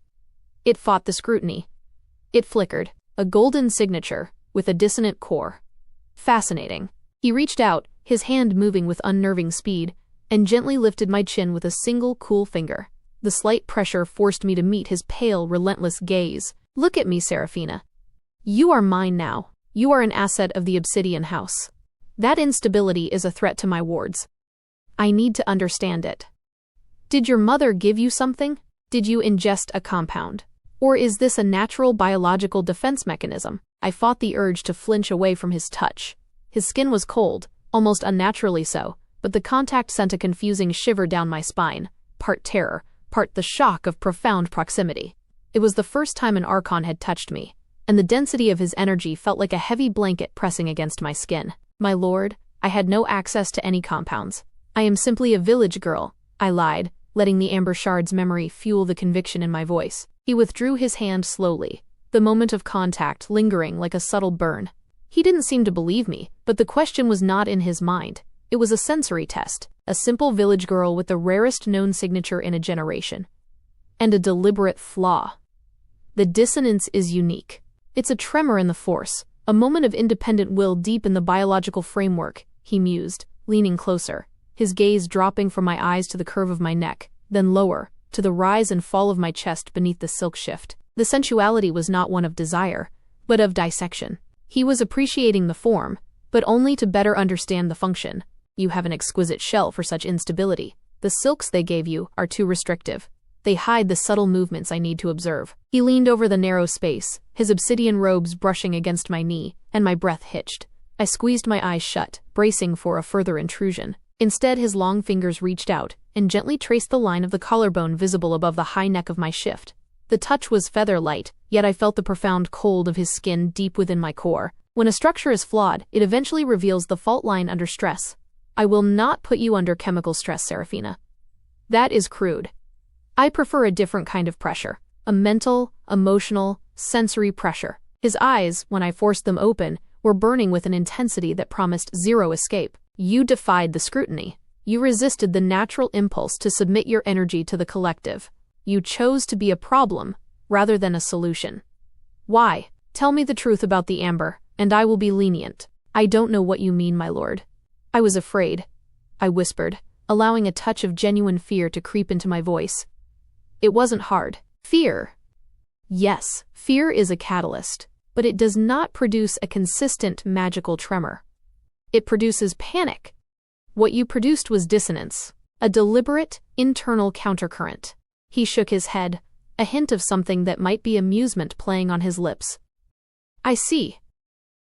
It fought the scrutiny. It flickered, a golden signature, with a dissonant core. Fascinating. He reached out, his hand moving with unnerving speed, and gently lifted my chin with a single cool finger. The slight pressure forced me to meet his pale, relentless gaze. "Look at me, Seraphina. You are mine now. You are an asset of the Obsidian House. That instability is a threat to my wards. I need to understand it. Did your mother give you something? Did you ingest a compound? Or is this a natural biological defense mechanism?" I fought the urge to flinch away from his touch. His skin was cold, almost unnaturally so, but the contact sent a confusing shiver down my spine, part terror, part the shock of profound proximity. It was the first time an Archon had touched me, and the density of his energy felt like a heavy blanket pressing against my skin. "My lord, I had no access to any compounds. I am simply a village girl," I lied, letting the amber shard's memory fuel the conviction in my voice. He withdrew his hand slowly, the moment of contact lingering like a subtle burn. He didn't seem to believe me, but the question was not in his mind. It was a sensory test, a simple village girl with the rarest known signature in a generation. And a deliberate flaw. The dissonance is unique. It's a tremor in the force, a moment of independent will deep in the biological framework, he mused, leaning closer, his gaze dropping from my eyes to the curve of my neck, then lower, to the rise and fall of my chest beneath the silk shift. The sensuality was not one of desire, but of dissection. He was appreciating the form, but only to better understand the function. "You have an exquisite shell for such instability. The silks they gave you are too restrictive. They hide the subtle movements I need to observe." He leaned over the narrow space, his obsidian robes brushing against my knee, and my breath hitched. I squeezed my eyes shut, bracing for a further intrusion. Instead, his long fingers reached out and gently traced the line of the collarbone visible above the high neck of my shift. The touch was feather-light, yet I felt the profound cold of his skin deep within my core. When a structure is flawed, it eventually reveals the fault line under stress. "I will not put you under chemical stress, Seraphina. That is crude. I prefer a different kind of pressure, a mental, emotional, sensory pressure." His eyes, when I forced them open, were burning with an intensity that promised zero escape. "You defied the scrutiny. You resisted the natural impulse to submit your energy to the collective. You chose to be a problem, rather than a solution. Why? Tell me the truth about the amber, and I will be lenient." "I don't know what you mean, my lord. I was afraid," I whispered, allowing a touch of genuine fear to creep into my voice. It wasn't hard. Fear. Yes, fear is a catalyst, but it does not produce a consistent magical tremor. It produces panic. What you produced was dissonance, a deliberate, internal countercurrent. He shook his head, a hint of something that might be amusement playing on his lips. "I see.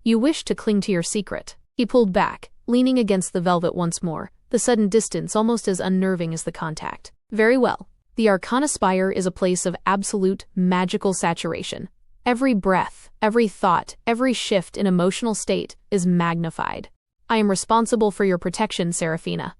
You wish to cling to your secret." He pulled back, leaning against the velvet once more, the sudden distance almost as unnerving as the contact. Very well. The Arcana Spire is a place of absolute magical saturation. Every breath, every thought, every shift in emotional state is magnified. I am responsible for your protection, Seraphina.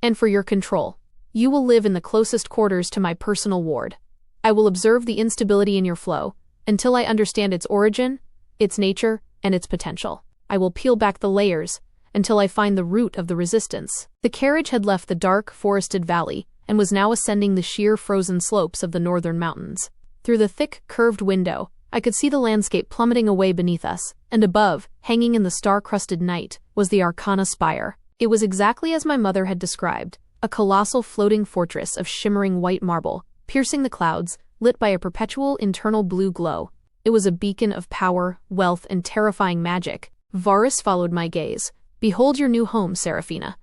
And for your control. You will live in the closest quarters to my personal ward. I will observe the instability in your flow, until I understand its origin, its nature, and its potential. I will peel back the layers, until I find the root of the resistance. The carriage had left the dark, forested valley, and was now ascending the sheer frozen slopes of the northern mountains. Through the thick, curved window, I could see the landscape plummeting away beneath us, and above, hanging in the star-crusted night, was the Arcana Spire. It was exactly as my mother had described, a colossal floating fortress of shimmering white marble, piercing the clouds, lit by a perpetual internal blue glow. It was a beacon of power, wealth, and terrifying magic. Varus followed my gaze. Behold your new home, Seraphina.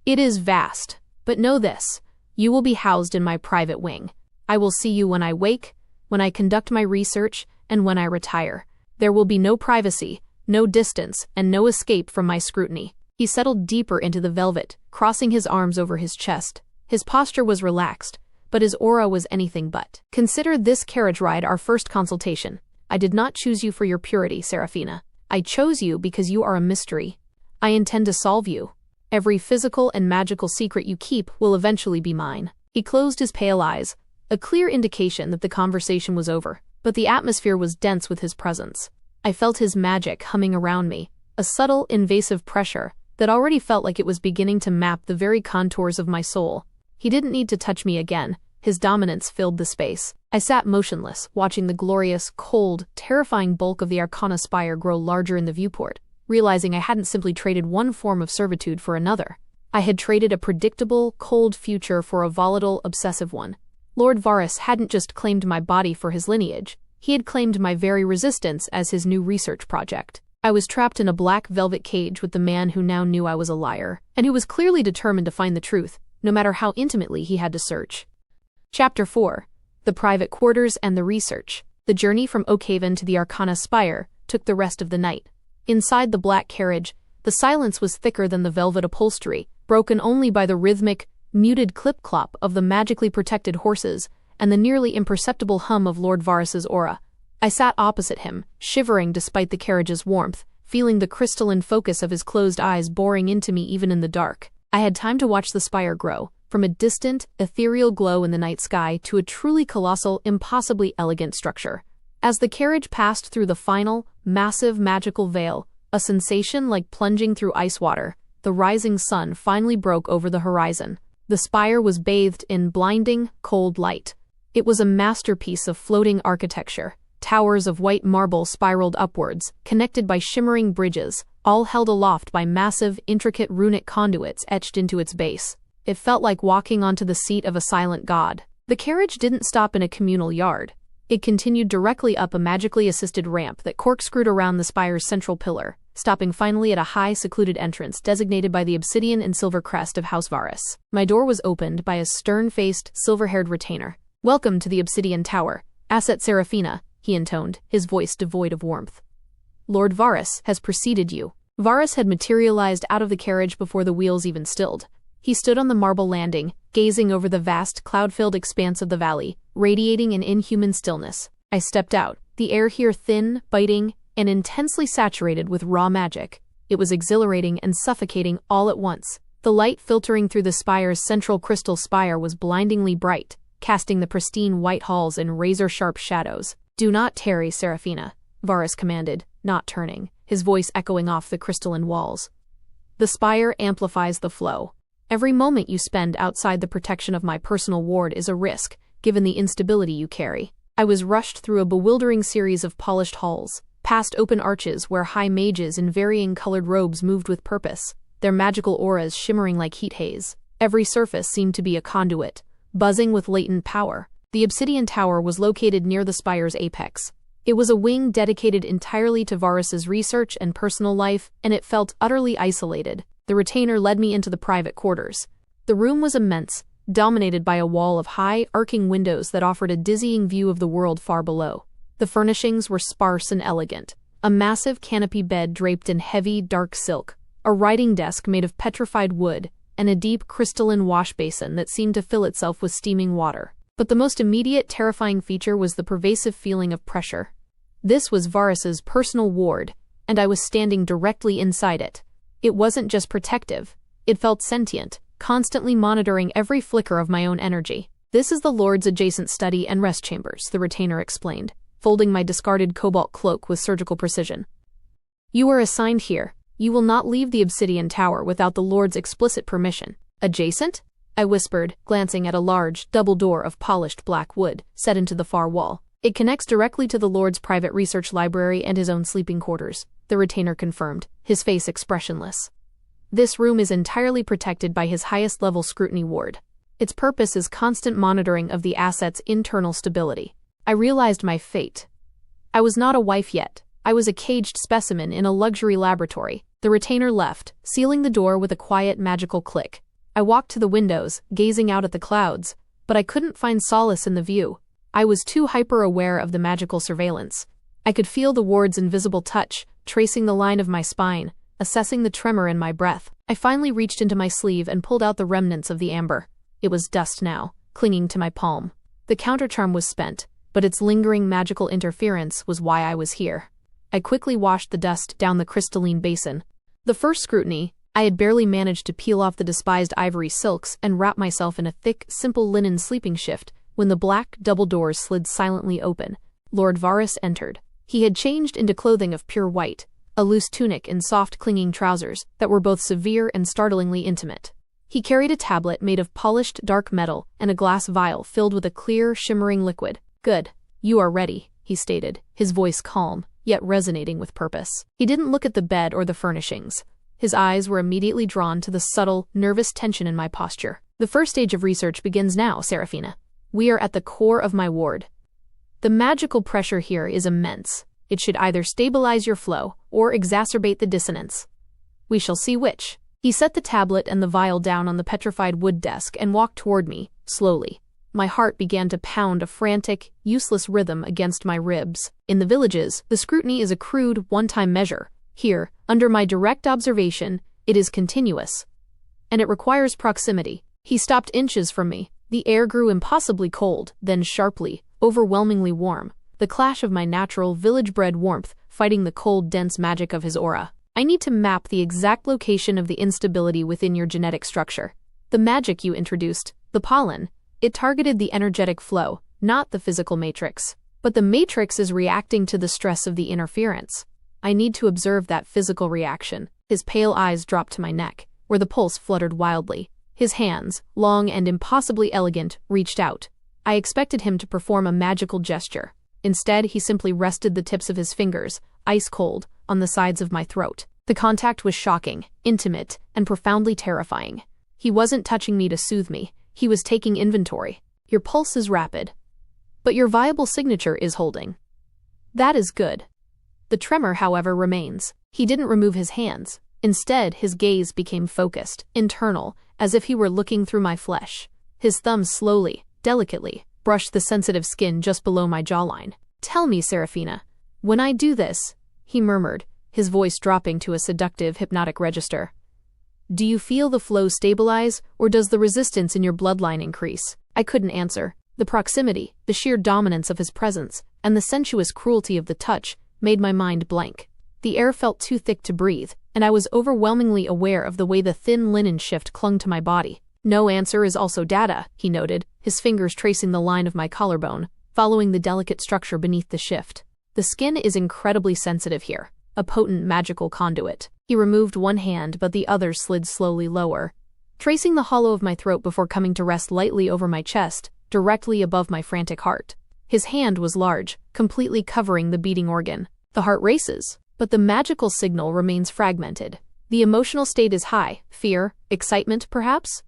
It is vast, but know this, you will be housed in my private wing. I will see you when I wake, when I conduct my research, and when I retire. There will be no privacy, no distance, and no escape from my scrutiny. He settled deeper into the velvet, crossing his arms over his chest. His posture was relaxed, but his aura was anything but. Consider this carriage ride our first consultation. I did not choose you for your purity, Seraphina. I chose you because you are a mystery. I intend to solve you. Every physical and magical secret you keep will eventually be mine. He closed his pale eyes, a clear indication that the conversation was over, but the atmosphere was dense with his presence. I felt his magic humming around me, a subtle, invasive pressure that already felt like it was beginning to map the very contours of my soul. He didn't need to touch me again. His dominance filled the space. I sat motionless, watching the glorious, cold, terrifying bulk of the Arcana Spire grow larger in the viewport, realizing I hadn't simply traded one form of servitude for another. I had traded a predictable, cold future for a volatile, obsessive one. Lord Varus hadn't just claimed my body for his lineage, he had claimed my very resistance as his new research project. I was trapped in a black velvet cage with the man who now knew I was a liar, and who was clearly determined to find the truth, no matter how intimately he had to search. Chapter 4. The Private Quarters and the Research. The journey from Oakhaven to the Arcana Spire took the rest of the night. Inside the black carriage, the silence was thicker than the velvet upholstery, broken only by the rhythmic, muted clip-clop of the magically protected horses and the nearly imperceptible hum of Lord Varus's aura. I sat opposite him, shivering despite the carriage's warmth, feeling the crystalline focus of his closed eyes boring into me even in the dark. I had time to watch the spire grow, from a distant, ethereal glow in the night sky to a truly colossal, impossibly elegant structure. As the carriage passed through the final, massive magical veil, a sensation like plunging through ice water, the rising sun finally broke over the horizon. The spire was bathed in blinding, cold light. It was a masterpiece of floating architecture. Towers of white marble spiraled upwards, connected by shimmering bridges, all held aloft by massive, intricate runic conduits etched into its base. It felt like walking onto the seat of a silent god. The carriage didn't stop in a communal yard. It continued directly up a magically assisted ramp that corkscrewed around the spire's central pillar, stopping finally at a high, secluded entrance designated by the obsidian and silver crest of House Varus. My door was opened by a stern-faced, silver-haired retainer. "Welcome to the Obsidian Tower, Asset Seraphina," he intoned, his voice devoid of warmth. "Lord Varus has preceded you." Varus had materialized out of the carriage before the wheels even stilled. He stood on the marble landing, gazing over the vast, cloud-filled expanse of the valley, radiating an inhuman stillness. I stepped out, the air here thin, biting, and intensely saturated with raw magic. It was exhilarating and suffocating all at once. The light filtering through the spire's central crystal spire was blindingly bright, casting the pristine white halls in razor-sharp shadows. "Do not tarry, Seraphina," Varus commanded, not turning, his voice echoing off the crystalline walls. "The spire amplifies the flow. Every moment you spend outside the protection of my personal ward is a risk, given the instability you carry." I was rushed through a bewildering series of polished halls, past open arches where high mages in varying colored robes moved with purpose, their magical auras shimmering like heat haze. Every surface seemed to be a conduit, buzzing with latent power. The Obsidian Tower was located near the spire's apex. It was a wing dedicated entirely to Varus's research and personal life, and it felt utterly isolated. The retainer led me into the private quarters. The room was immense, dominated by a wall of high, arcing windows that offered a dizzying view of the world far below. The furnishings were sparse and elegant. A massive canopy bed draped in heavy, dark silk, a writing desk made of petrified wood, and a deep crystalline wash basin that seemed to fill itself with steaming water. But the most immediate terrifying feature was the pervasive feeling of pressure. This was Varus's personal ward, and I was standing directly inside it. It wasn't just protective, it felt sentient, constantly monitoring every flicker of my own energy. "This is the Lord's adjacent study and rest chambers," the retainer explained, folding my discarded cobalt cloak with surgical precision. "You are assigned here. You will not leave the obsidian tower without the Lord's explicit permission." "Adjacent?" I whispered, glancing at a large, double door of polished black wood, set into the far wall. "It connects directly to the Lord's private research library and his own sleeping quarters," the retainer confirmed, his face expressionless. "This room is entirely protected by his highest-level scrutiny ward. Its purpose is constant monitoring of the asset's internal stability." I realized my fate. I was not a wife yet. I was a caged specimen in a luxury laboratory. The retainer left, sealing the door with a quiet, magical click. I walked to the windows, gazing out at the clouds, but I couldn't find solace in the view. I was too hyper-aware of the magical surveillance. I could feel the ward's invisible touch, tracing the line of my spine, assessing the tremor in my breath. I finally reached into my sleeve and pulled out the remnants of the amber. It was dust now, clinging to my palm. The countercharm was spent, but its lingering magical interference was why I was here. I quickly washed the dust down the crystalline basin. The first scrutiny, I had barely managed to peel off the despised ivory silks and wrap myself in a thick, simple linen sleeping shift when the black double doors slid silently open. Lord Varus entered. He had changed into clothing of pure white, a loose tunic and soft clinging trousers that were both severe and startlingly intimate. He carried a tablet made of polished dark metal and a glass vial filled with a clear, shimmering liquid. "Good. You are ready," he stated, his voice calm, yet resonating with purpose. He didn't look at the bed or the furnishings. His eyes were immediately drawn to the subtle, nervous tension in my posture. "The first stage of research begins now, Serafina. We are at the core of my ward. The magical pressure here is immense. It should either stabilize your flow or exacerbate the dissonance. We shall see which." He set the tablet and the vial down on the petrified wood desk and walked toward me, slowly. My heart began to pound a frantic, useless rhythm against my ribs. In the villages, the scrutiny is a crude, one-time measure. Here, under my direct observation, it is continuous. And it requires proximity. He stopped inches from me. The air grew impossibly cold, then sharply, overwhelmingly warm. The clash of my natural, village-bred warmth fighting the cold, dense magic of his aura. "I need to map the exact location of the instability within your genetic structure. The magic you introduced, the pollen, it targeted the energetic flow, not the physical matrix. But the matrix is reacting to the stress of the interference. I need to observe that physical reaction." His pale eyes dropped to my neck, where the pulse fluttered wildly. His hands, long and impossibly elegant, reached out. I expected him to perform a magical gesture. Instead, he simply rested the tips of his fingers, ice cold, on the sides of my throat. The contact was shocking, intimate, and profoundly terrifying. He wasn't touching me to soothe me. He was taking inventory. "Your pulse is rapid, but your viable signature is holding. That is good." The tremor, however, remains. He didn't remove his hands. Instead, his gaze became focused, internal, as if he were looking through my flesh. His thumb slowly, delicately, brushed the sensitive skin just below my jawline. "Tell me, Serafina, when I do this," he murmured, his voice dropping to a seductive, hypnotic register. "Do you feel the flow stabilize, or does the resistance in your bloodline increase?" I couldn't answer. The proximity, the sheer dominance of his presence, and the sensuous cruelty of the touch made my mind blank. The air felt too thick to breathe, and I was overwhelmingly aware of the way the thin linen shift clung to my body. "No answer is also data," he noted, his fingers tracing the line of my collarbone, following the delicate structure beneath the shift. "The skin is incredibly sensitive here, a potent magical conduit." He removed one hand, but the other slid slowly lower, tracing the hollow of my throat before coming to rest lightly over my chest, directly above my frantic heart. His hand was large, completely covering the beating organ. The heart races, but the magical signal remains fragmented. The emotional state is high, fear, excitement, perhaps?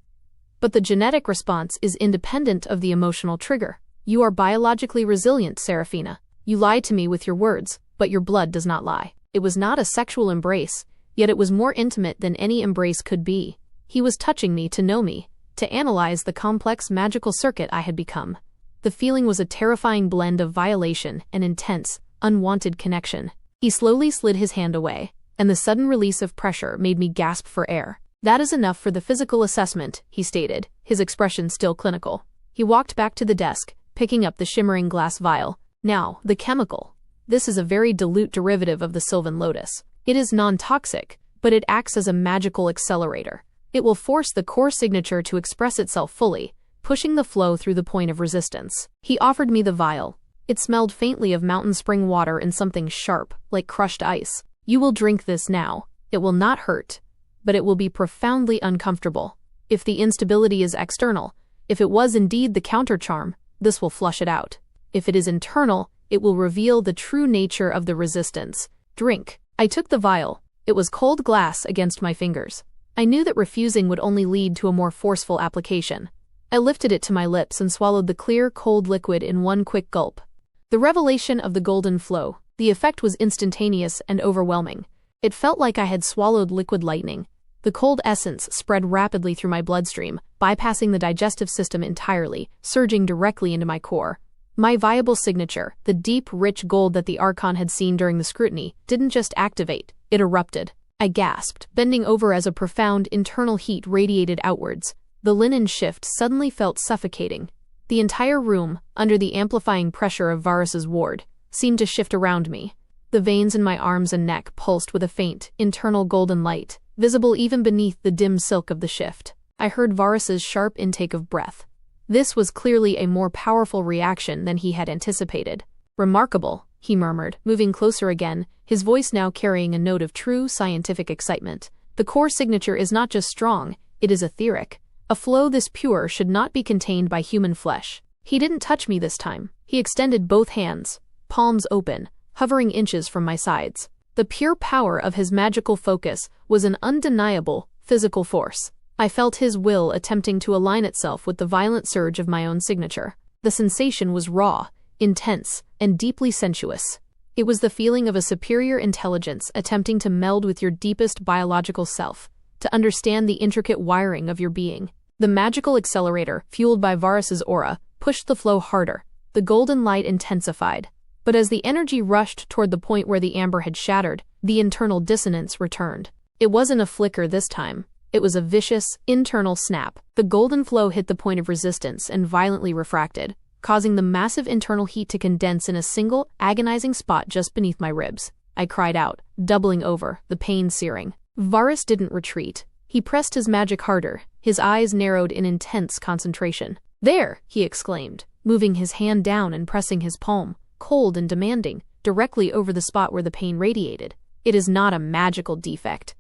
But the genetic response is independent of the emotional trigger. "You are biologically resilient, Serafina. You lie to me with your words, but your blood does not lie." It was not a sexual embrace, yet it was more intimate than any embrace could be. He was touching me to know me, to analyze the complex magical circuit I had become. The feeling was a terrifying blend of violation and intense, unwanted connection. He slowly slid his hand away, and the sudden release of pressure made me gasp for air. That is enough for the physical assessment, he stated, his expression still clinical. He walked back to the desk, picking up the shimmering glass vial. Now, the chemical. This is a very dilute derivative of the Sylvan Lotus. It is non-toxic, but it acts as a magical accelerator. It will force the core signature to express itself fully, pushing the flow through the point of resistance. He offered me the vial. It smelled faintly of mountain spring water and something sharp, like crushed ice. You will drink this now. It will not hurt, but it will be profoundly uncomfortable. If the instability is external, if it was indeed the counter-charm, this will flush it out. If it is internal, it will reveal the true nature of the resistance. Drink. I took the vial. It was cold glass against my fingers. I knew that refusing would only lead to a more forceful application. I lifted it to my lips and swallowed the clear, cold liquid in one quick gulp. The revelation of the golden flow. The effect was instantaneous and overwhelming. It felt like I had swallowed liquid lightning. The cold essence spread rapidly through my bloodstream, bypassing the digestive system entirely, surging directly into my core. My viable signature, the deep, rich gold that the Archon had seen during the scrutiny, didn't just activate, it erupted. I gasped, bending over as a profound internal heat radiated outwards. The linen shift suddenly felt suffocating. The entire room, under the amplifying pressure of Varus's ward, seemed to shift around me. The veins in my arms and neck pulsed with a faint, internal golden light, visible even beneath the dim silk of the shift. I heard Varus's sharp intake of breath. This was clearly a more powerful reaction than he had anticipated. Remarkable, he murmured, moving closer again, his voice now carrying a note of true scientific excitement. The core signature is not just strong, it is etheric. A flow this pure should not be contained by human flesh. He didn't touch me this time. He extended both hands, palms open, hovering inches from my sides. The pure power of his magical focus was an undeniable physical force. I felt his will attempting to align itself with the violent surge of my own signature. The sensation was raw, intense, and deeply sensuous. It was the feeling of a superior intelligence attempting to meld with your deepest biological self, to understand the intricate wiring of your being. The magical accelerator, fueled by Varus's aura, pushed the flow harder. The golden light intensified. But as the energy rushed toward the point where the amber had shattered, the internal dissonance returned. It wasn't a flicker this time. It was a vicious, internal snap. The golden flow hit the point of resistance and violently refracted, causing the massive internal heat to condense in a single, agonizing spot just beneath my ribs. I cried out, doubling over, the pain searing. Varus didn't retreat. He pressed his magic harder, his eyes narrowed in intense concentration. "There!" he exclaimed, moving his hand down and pressing his palm, cold and demanding, directly over the spot where the pain radiated. "It is not a magical defect.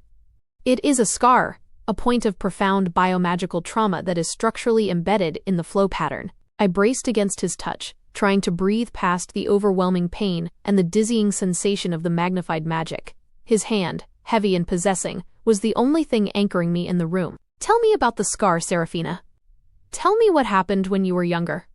It is a scar, a point of profound biomagical trauma that is structurally embedded in the flow pattern." I braced against his touch, trying to breathe past the overwhelming pain and the dizzying sensation of the magnified magic. His hand, heavy and possessing, was the only thing anchoring me in the room. "Tell me about the scar, Seraphina. Tell me what happened when you were younger.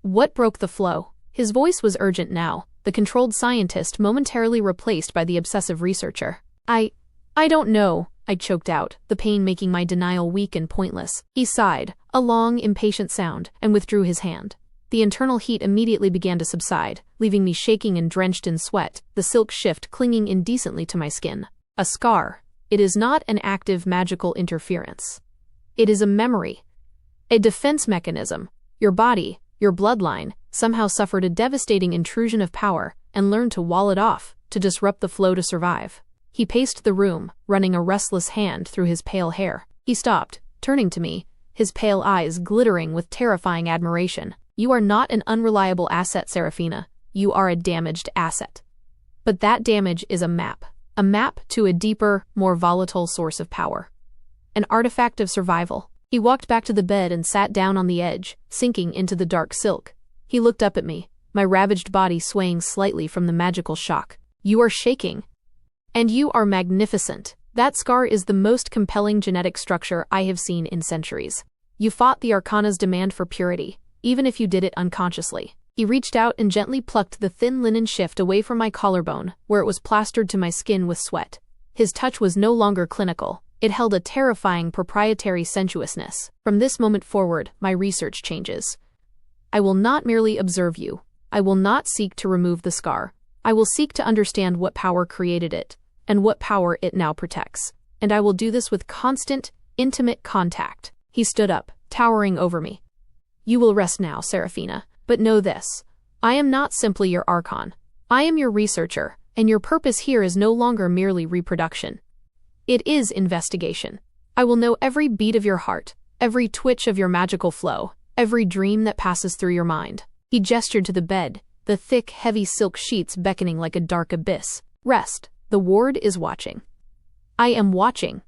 What broke the flow?" His voice was urgent now, the controlled scientist momentarily replaced by the obsessive researcher. I don't know," I choked out, the pain making my denial weak and pointless. He sighed, a long, impatient sound, and withdrew his hand. The internal heat immediately began to subside, leaving me shaking and drenched in sweat, the silk shift clinging indecently to my skin. A scar. It is not an active magical interference. It is a memory. A defense mechanism. Your body, your bloodline, somehow suffered a devastating intrusion of power and learned to wall it off, to disrupt the flow to survive. He paced the room, running a restless hand through his pale hair. He stopped, turning to me, his pale eyes glittering with terrifying admiration. "You are not an unreliable asset, Seraphina. You are a damaged asset. But that damage is a map to a deeper, more volatile source of power. An artifact of survival." He walked back to the bed and sat down on the edge, sinking into the dark silk. He looked up at me, my ravaged body swaying slightly from the magical shock. "You are shaking. And you are magnificent. That scar is the most compelling genetic structure I have seen in centuries. You fought the Arcana's demand for purity, even if you did it unconsciously." He reached out and gently plucked the thin linen shift away from my collarbone, where it was plastered to my skin with sweat. His touch was no longer clinical. It held a terrifying proprietary sensuousness. "From this moment forward, my research changes. I will not merely observe you. I will not seek to remove the scar. I will seek to understand what power created it, and what power it now protects. and I will do this with constant, intimate contact. He stood up, towering over me. You will rest now, Seraphina, but know this. I am not simply your archon. I am your researcher, and your purpose here is no longer merely reproduction. It is investigation. I will know every beat of your heart, every twitch of your magical flow, every dream that passes through your mind. He gestured to the bed, the thick, heavy silk sheets beckoning like a dark abyss. Rest. The ward is watching. I am watching.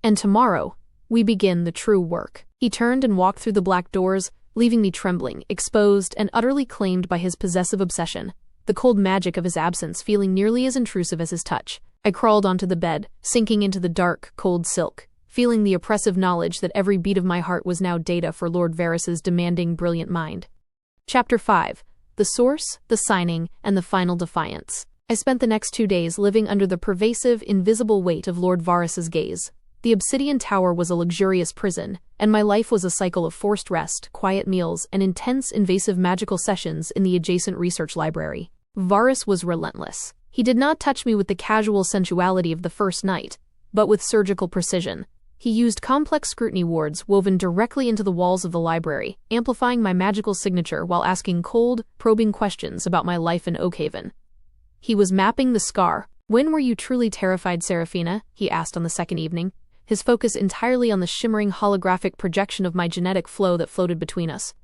And tomorrow, we begin the true work. He turned and walked through the black doors, leaving me trembling, exposed, and utterly claimed by his possessive obsession, the cold magic of his absence feeling nearly as intrusive as his touch. I crawled onto the bed, sinking into the dark, cold silk, feeling the oppressive knowledge that every beat of my heart was now data for Lord Varys's demanding, brilliant mind. Chapter 5. The Source, the Signing, and the Final Defiance. I spent the next 2 days living under the pervasive, invisible weight of Lord Varys's gaze. The obsidian tower was a luxurious prison, and my life was a cycle of forced rest, quiet meals, and intense, invasive magical sessions in the adjacent research library. Varys was relentless. He did not touch me with the casual sensuality of the first night, but with surgical precision. He used complex scrutiny wards woven directly into the walls of the library, amplifying my magical signature while asking cold, probing questions about my life in Oakhaven. He was mapping the scar. When were you truly terrified, Seraphina? He asked on the second evening, his focus entirely on the shimmering holographic projection of my genetic flow that floated between us.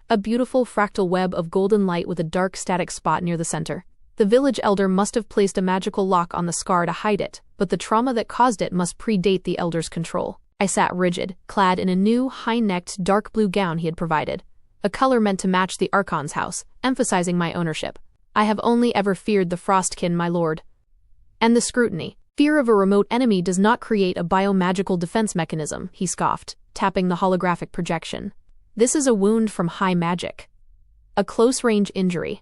A beautiful fractal web of golden light with a dark static spot near the center. The village elder must have placed a magical lock on the scar to hide it, but the trauma that caused it must predate the elder's control. I sat rigid, clad in a new, high-necked, dark blue gown he had provided, a color meant to match the Archon's house, emphasizing my ownership. I have only ever feared the Frostkin, my lord. And the scrutiny. Fear of a remote enemy does not create a biomagical defense mechanism, he scoffed, tapping the holographic projection. This is a wound from high magic. A close-range injury.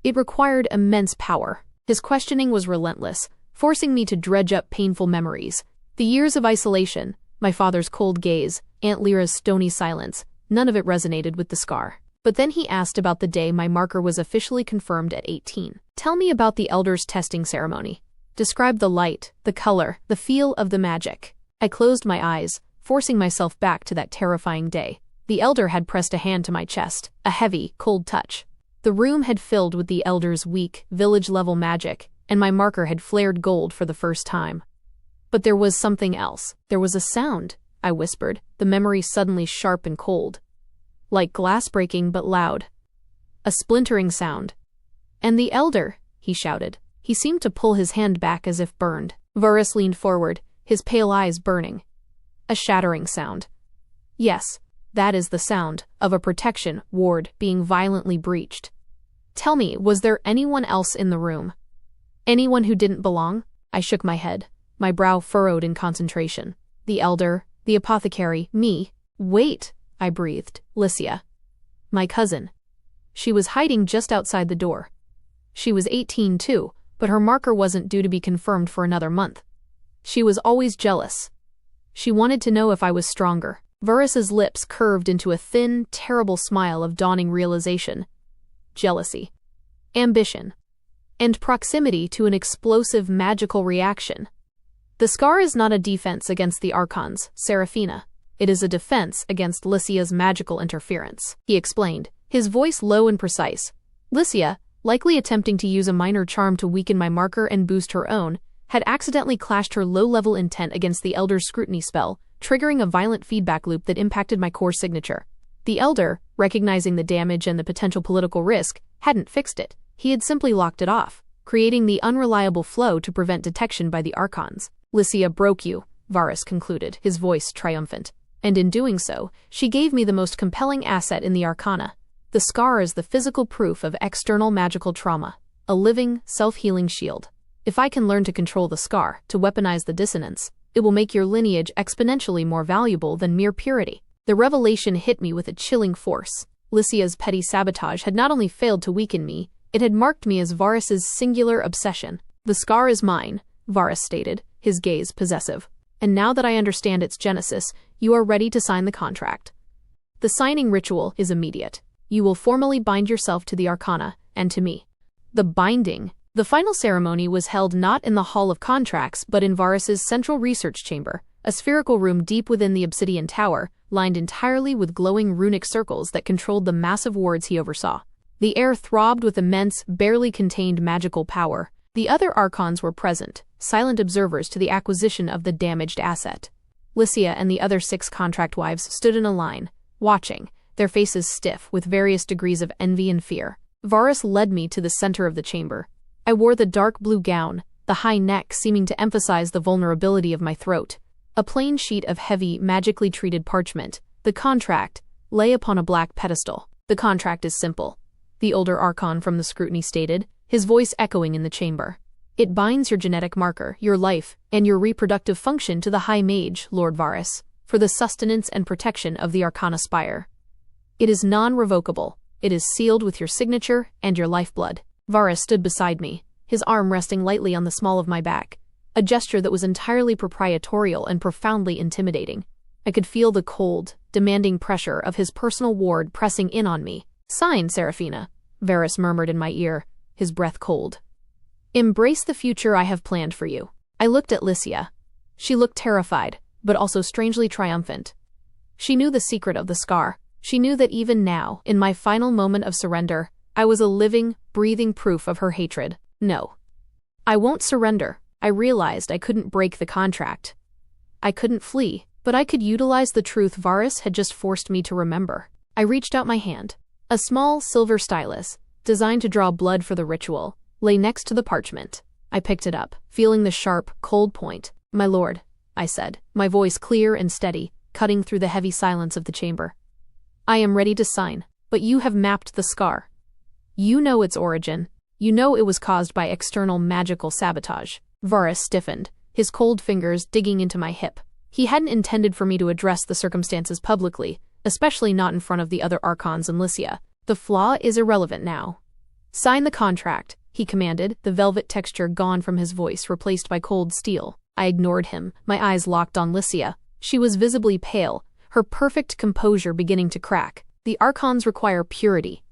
It required immense power. His questioning was relentless, forcing me to dredge up painful memories. The years of isolation, my father's cold gaze, Aunt Lyra's stony silence, none of it resonated with the scar. But then he asked about the day my marker was officially confirmed at 18. Tell me about the elder's testing ceremony. Describe the light, the color, the feel of the magic. I closed my eyes, forcing myself back to that terrifying day. The elder had pressed a hand to my chest, a heavy, cold touch. The room had filled with the elder's weak, village-level magic, and my marker had flared gold for the first time. But there was something else. There was a sound, I whispered, the memory suddenly sharp and cold. Like glass breaking but loud. A splintering sound. And the elder, he shouted. He seemed to pull his hand back as if burned. Varys leaned forward, his pale eyes burning. A shattering sound. Yes, that is the sound of a protection ward being violently breached. Tell me, was there anyone else in the room? Anyone who didn't belong? I shook my head, my brow furrowed in concentration. The elder, the apothecary, me. Wait, I breathed. Lycia. My cousin. She was hiding just outside the door. She was 18 too, but her marker wasn't due to be confirmed for another month. She was always jealous. She wanted to know if I was stronger. Varys's lips curved into a thin, terrible smile of dawning realization. Jealousy. Ambition. And proximity to an explosive magical reaction. The scar is not a defense against the Archons, Seraphina. It is a defense against Lycia's magical interference, he explained, his voice low and precise. Lycia, likely attempting to use a minor charm to weaken my marker and boost her own, had accidentally clashed her low-level intent against the Elder's scrutiny spell, triggering a violent feedback loop that impacted my core signature. The Elder, recognizing the damage and the potential political risk, hadn't fixed it. He had simply locked it off, creating the unreliable flow to prevent detection by the Archons. Lycia broke you, Varys concluded, his voice triumphant. And in doing so, she gave me the most compelling asset in the Arcana. The scar is the physical proof of external magical trauma, a living, self-healing shield. If I can learn to control the scar, to weaponize the dissonance, it will make your lineage exponentially more valuable than mere purity. The revelation hit me with a chilling force. Lycia's petty sabotage had not only failed to weaken me, it had marked me as Varys's singular obsession. The scar is mine, Varys stated, his gaze possessive. And now that I understand its genesis, you are ready to sign the contract. The signing ritual is immediate. You will formally bind yourself to the Arcana, and to me. The binding, The final ceremony was held not in the Hall of Contracts but in Varus's central research chamber, a spherical room deep within the obsidian tower, lined entirely with glowing runic circles that controlled the massive wards he oversaw. The air throbbed with immense, barely contained magical power. The other archons were present, silent observers to the acquisition of the damaged asset. Lycia and the other 6 contract wives stood in a line, watching, their faces stiff with various degrees of envy and fear. Varus led me to the center of the chamber. I wore the dark blue gown, the high neck seeming to emphasize the vulnerability of my throat. A plain sheet of heavy, magically treated parchment, the contract, lay upon a black pedestal. "The contract is simple," the older archon from the scrutiny stated, his voice echoing in the chamber. "It binds your genetic marker, your life, and your reproductive function to the High Mage, Lord Varus, for the sustenance and protection of the Arcana Spire. It is non-revocable. It is sealed with your signature and your lifeblood." Varus stood beside me, his arm resting lightly on the small of my back, a gesture that was entirely proprietorial and profoundly intimidating. I could feel the cold, demanding pressure of his personal ward pressing in on me. "Sign, Seraphina," Varus murmured in my ear, his breath cold. "Embrace the future I have planned for you." I looked at Lycia. She looked terrified, but also strangely triumphant. She knew the secret of the scar. She knew that even now, in my final moment of surrender, I was a living, breathing proof of her hatred. "No. I won't surrender." I realized I couldn't break the contract. I couldn't flee, but I could utilize the truth Varus had just forced me to remember. I reached out my hand. A small silver stylus, designed to draw blood for the ritual, lay next to the parchment. I picked it up, feeling the sharp, cold point. "My lord," I said, my voice clear and steady, cutting through the heavy silence of the chamber. "I am ready to sign, but you have mapped the scar. You know its origin. You know it was caused by external magical sabotage." Varus stiffened, his cold fingers digging into my hip. He hadn't intended for me to address the circumstances publicly, especially not in front of the other archons and Lycia. "The flaw is irrelevant now. Sign the contract," he commanded, the velvet texture gone from his voice replaced by cold steel. I ignored him, my eyes locked on Lycia. She was visibly pale, her perfect composure beginning to crack. The archons require purity.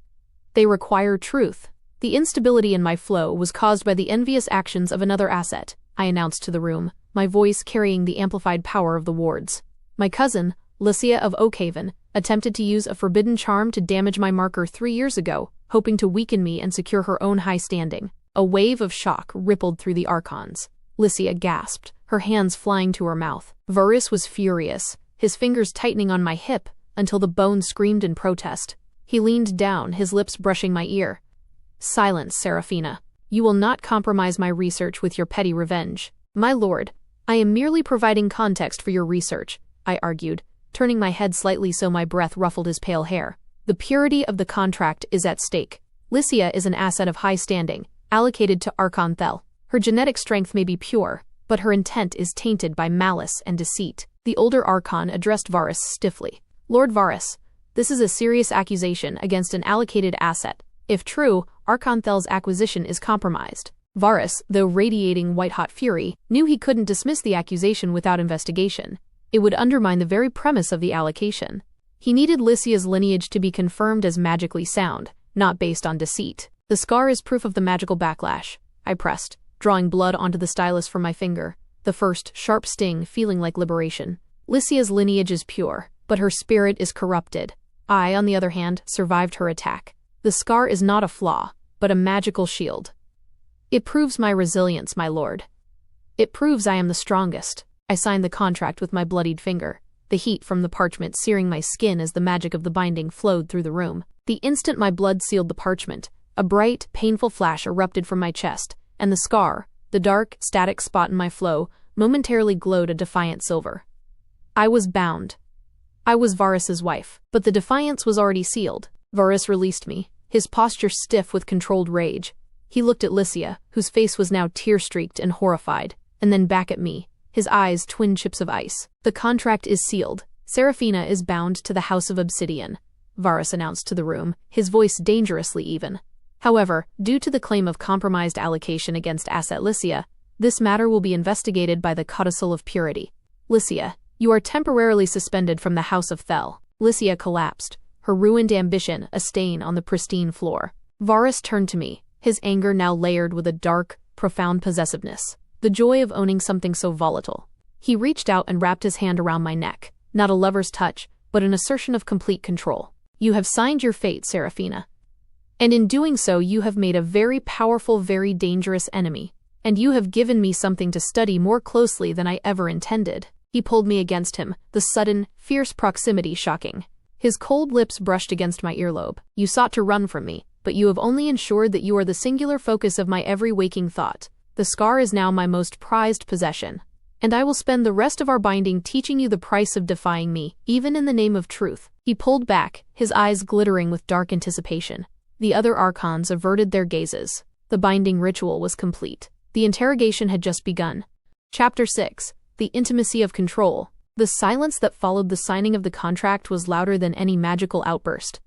They require truth. "The instability in my flow was caused by the envious actions of another asset," I announced to the room, my voice carrying the amplified power of the wards. "My cousin, Lycia of Oakhaven, attempted to use a forbidden charm to damage my marker 3 years ago, hoping to weaken me and secure her own high standing." A wave of shock rippled through the archons. Lycia gasped, her hands flying to her mouth. Varus was furious, his fingers tightening on my hip until the bone screamed in protest. He leaned down, his lips brushing my ear. "Silence, Seraphina. You will not compromise my research with your petty revenge." "My lord, I am merely providing context for your research," I argued, turning my head slightly so my breath ruffled his pale hair. "The purity of the contract is at stake. Lycia is an asset of high standing, allocated to Archon Thel. Her genetic strength may be pure, but her intent is tainted by malice and deceit." The older archon addressed Varus stiffly. "Lord Varus, this is a serious accusation against an allocated asset. If true, Archon Thel's acquisition is compromised." Varus, though radiating white-hot fury, knew he couldn't dismiss the accusation without investigation. It would undermine the very premise of the allocation. He needed Lycia's lineage to be confirmed as magically sound, not based on deceit. "The scar is proof of the magical backlash," I pressed, drawing blood onto the stylus from my finger, the first sharp sting feeling like liberation. "Lycia's lineage is pure, but her spirit is corrupted. I, on the other hand, survived her attack. The scar is not a flaw, but a magical shield. It proves my resilience, my lord. It proves I am the strongest." I signed the contract with my bloodied finger, the heat from the parchment searing my skin as the magic of the binding flowed through the room. The instant my blood sealed the parchment, a bright, painful flash erupted from my chest, and the scar, the dark, static spot in my flow, momentarily glowed a defiant silver. I was bound. I was Varus's wife, but the defiance was already sealed. Varus released me, his posture stiff with controlled rage. He looked at Lycia, whose face was now tear-streaked and horrified, and then back at me, his eyes twin chips of ice. "The contract is sealed. Seraphina is bound to the House of Obsidian," Varus announced to the room, his voice dangerously even. "However, due to the claim of compromised allocation against asset Lycia, this matter will be investigated by the Codicil of Purity. Lycia, you are temporarily suspended from the House of Thel." Lycia collapsed, her ruined ambition a stain on the pristine floor. Varus turned to me, his anger now layered with a dark, profound possessiveness, the joy of owning something so volatile. He reached out and wrapped his hand around my neck, not a lover's touch, but an assertion of complete control. You have signed your fate, Seraphina. And in doing so, you have made a very powerful, very dangerous enemy. And you have given me something to study more closely than I ever intended. He pulled me against him, the sudden, fierce proximity shocking. His cold lips brushed against my earlobe. You sought to run from me, but you have only ensured that you are the singular focus of my every waking thought. The scar is now my most prized possession. And I will spend the rest of our binding teaching you the price of defying me, even in the name of truth. He pulled back, his eyes glittering with dark anticipation. The other archons averted their gazes. The binding ritual was complete. The interrogation had just begun. Chapter 6. The Intimacy of Control. The silence that followed the signing of the contract was louder than any magical outburst.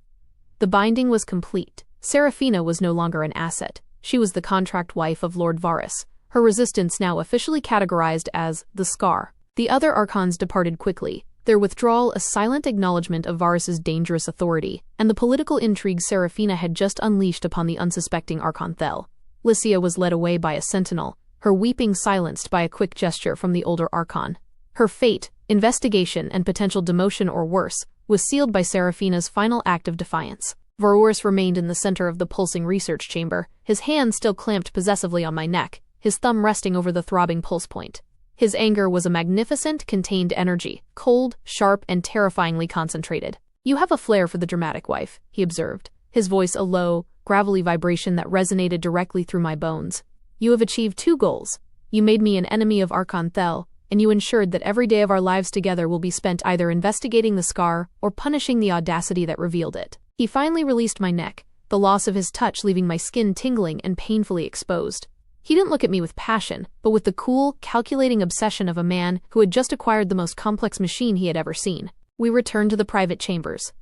The binding was complete. Seraphina was no longer an asset. She was the contract wife of Lord Varus, her resistance now officially categorized as the Scar. The other archons departed quickly, their withdrawal a silent acknowledgement of Varus's dangerous authority, and the political intrigue Seraphina had just unleashed upon the unsuspecting Archon Thel. Lycia was led away by a sentinel, her weeping silenced by a quick gesture from the older Archon. Her fate, investigation, and potential demotion or worse, was sealed by Seraphina's final act of defiance. Varus remained in the center of the pulsing research chamber, his hand still clamped possessively on my neck, his thumb resting over the throbbing pulse point. His anger was a magnificent, contained energy, cold, sharp, and terrifyingly concentrated. You have a flair for the dramatic wife, he observed, his voice a low, gravelly vibration that resonated directly through my bones. You have achieved two goals. You made me an enemy of Archon Thel, and you ensured that every day of our lives together will be spent either investigating the scar or punishing the audacity that revealed it. He finally released my neck, the loss of his touch leaving my skin tingling and painfully exposed. He didn't look at me with passion, but with the cool, calculating obsession of a man who had just acquired the most complex machine he had ever seen. We returned to the private chambers.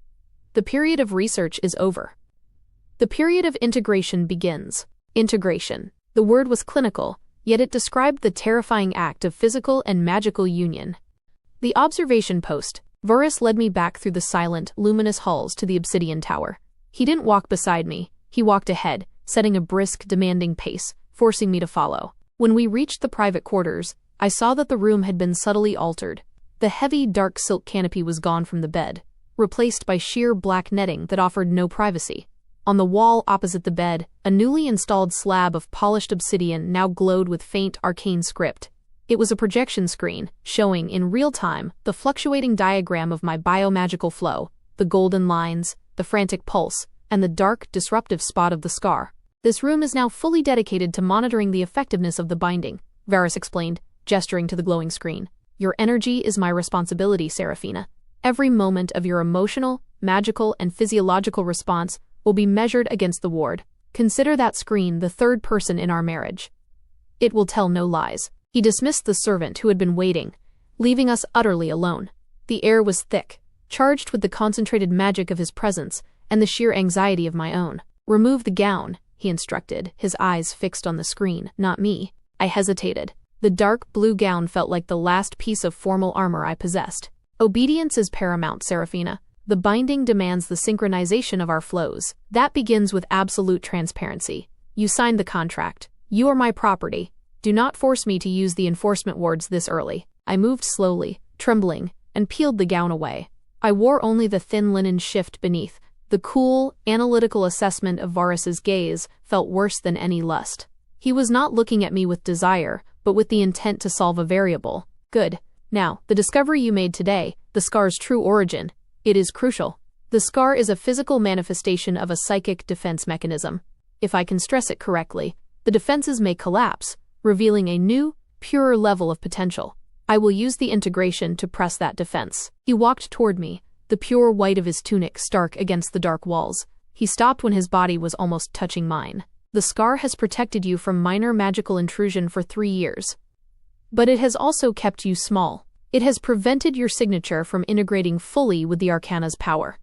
The period of research is over. The period of integration begins. Integration. The word was clinical, yet it described the terrifying act of physical and magical union. The observation post. Varus led me back through the silent, luminous halls to the obsidian tower. He didn't walk beside me, he walked ahead, setting a brisk, demanding pace, forcing me to follow. When we reached the private quarters, I saw that the room had been subtly altered. The heavy, dark silk canopy was gone from the bed, replaced by sheer black netting that offered no privacy. On the wall opposite the bed, a newly installed slab of polished obsidian now glowed with faint, arcane script. It was a projection screen, showing, in real time, the fluctuating diagram of my biomagical flow, the golden lines, the frantic pulse, and the dark, disruptive spot of the scar. This room is now fully dedicated to monitoring the effectiveness of the binding, Varus explained, gesturing to the glowing screen. Your energy is my responsibility, Seraphina. Every moment of your emotional, magical, and physiological response will be measured against the ward. Consider that screen the third person in our marriage. It will tell no lies. He dismissed the servant who had been waiting, leaving us utterly alone. The air was thick, charged with the concentrated magic of his presence and the sheer anxiety of my own. Remove the gown, he instructed, his eyes fixed on the screen, not me. I hesitated. The dark blue gown felt like the last piece of formal armor I possessed. Obedience is paramount, Seraphina. The binding demands the synchronization of our flows. That begins with absolute transparency. You signed the contract. You are my property. Do not force me to use the enforcement wards this early. I moved slowly, trembling, and peeled the gown away. I wore only the thin linen shift beneath. The cool, analytical assessment of Varus's gaze felt worse than any lust. He was not looking at me with desire, but with the intent to solve a variable. Good. Now, the discovery you made today, the scar's true origin, it is crucial. The scar is a physical manifestation of a psychic defense mechanism. If I can stress it correctly, the defenses may collapse, revealing a new, purer level of potential. I will use the integration to press that defense. He walked toward me, the pure white of his tunic stark against the dark walls. He stopped when his body was almost touching mine. The scar has protected you from minor magical intrusion for 3 years. But it has also kept you small. It has prevented your signature from integrating fully with the Arcana's power.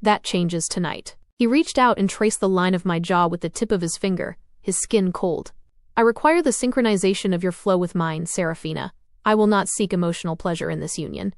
That changes tonight. He reached out and traced the line of my jaw with the tip of his finger, his skin cold. I require the synchronization of your flow with mine, Seraphina. I will not seek emotional pleasure in this union.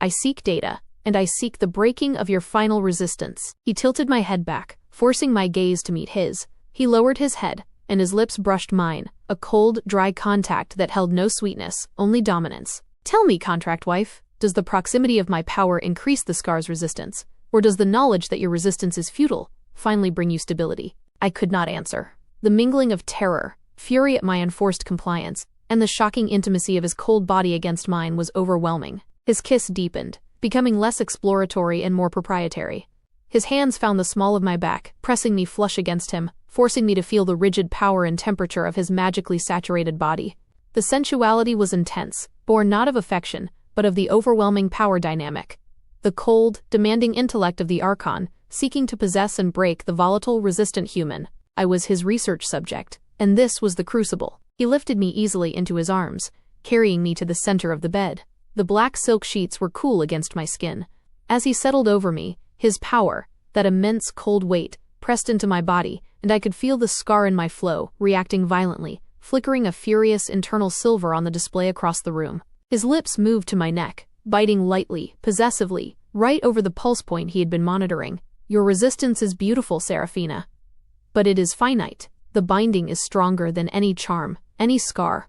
I seek data, and I seek the breaking of your final resistance. He tilted my head back, forcing my gaze to meet his, He lowered his head, and his lips brushed mine, a cold, dry contact that held no sweetness, only dominance. Tell me, contract wife, does the proximity of my power increase the scar's resistance, or does the knowledge that your resistance is futile finally bring you stability? I could not answer. The mingling of terror, fury at my enforced compliance, and the shocking intimacy of his cold body against mine was overwhelming. His kiss deepened, becoming less exploratory and more proprietary. His hands found the small of my back, pressing me flush against him, forcing me to feel the rigid power and temperature of his magically saturated body. The sensuality was intense, born not of affection, but of the overwhelming power dynamic. The cold, demanding intellect of the Archon, seeking to possess and break the volatile, resistant human. I was his research subject, and this was the crucible. He lifted me easily into his arms, carrying me to the center of the bed. The black silk sheets were cool against my skin. As he settled over me, his power, that immense cold weight, pressed into my body, and I could feel the scar in my flow, reacting violently, flickering a furious internal silver on the display across the room. His lips moved to my neck, biting lightly, possessively, right over the pulse point he had been monitoring. Your resistance is beautiful, Seraphina. But it is finite. The binding is stronger than any charm, any scar.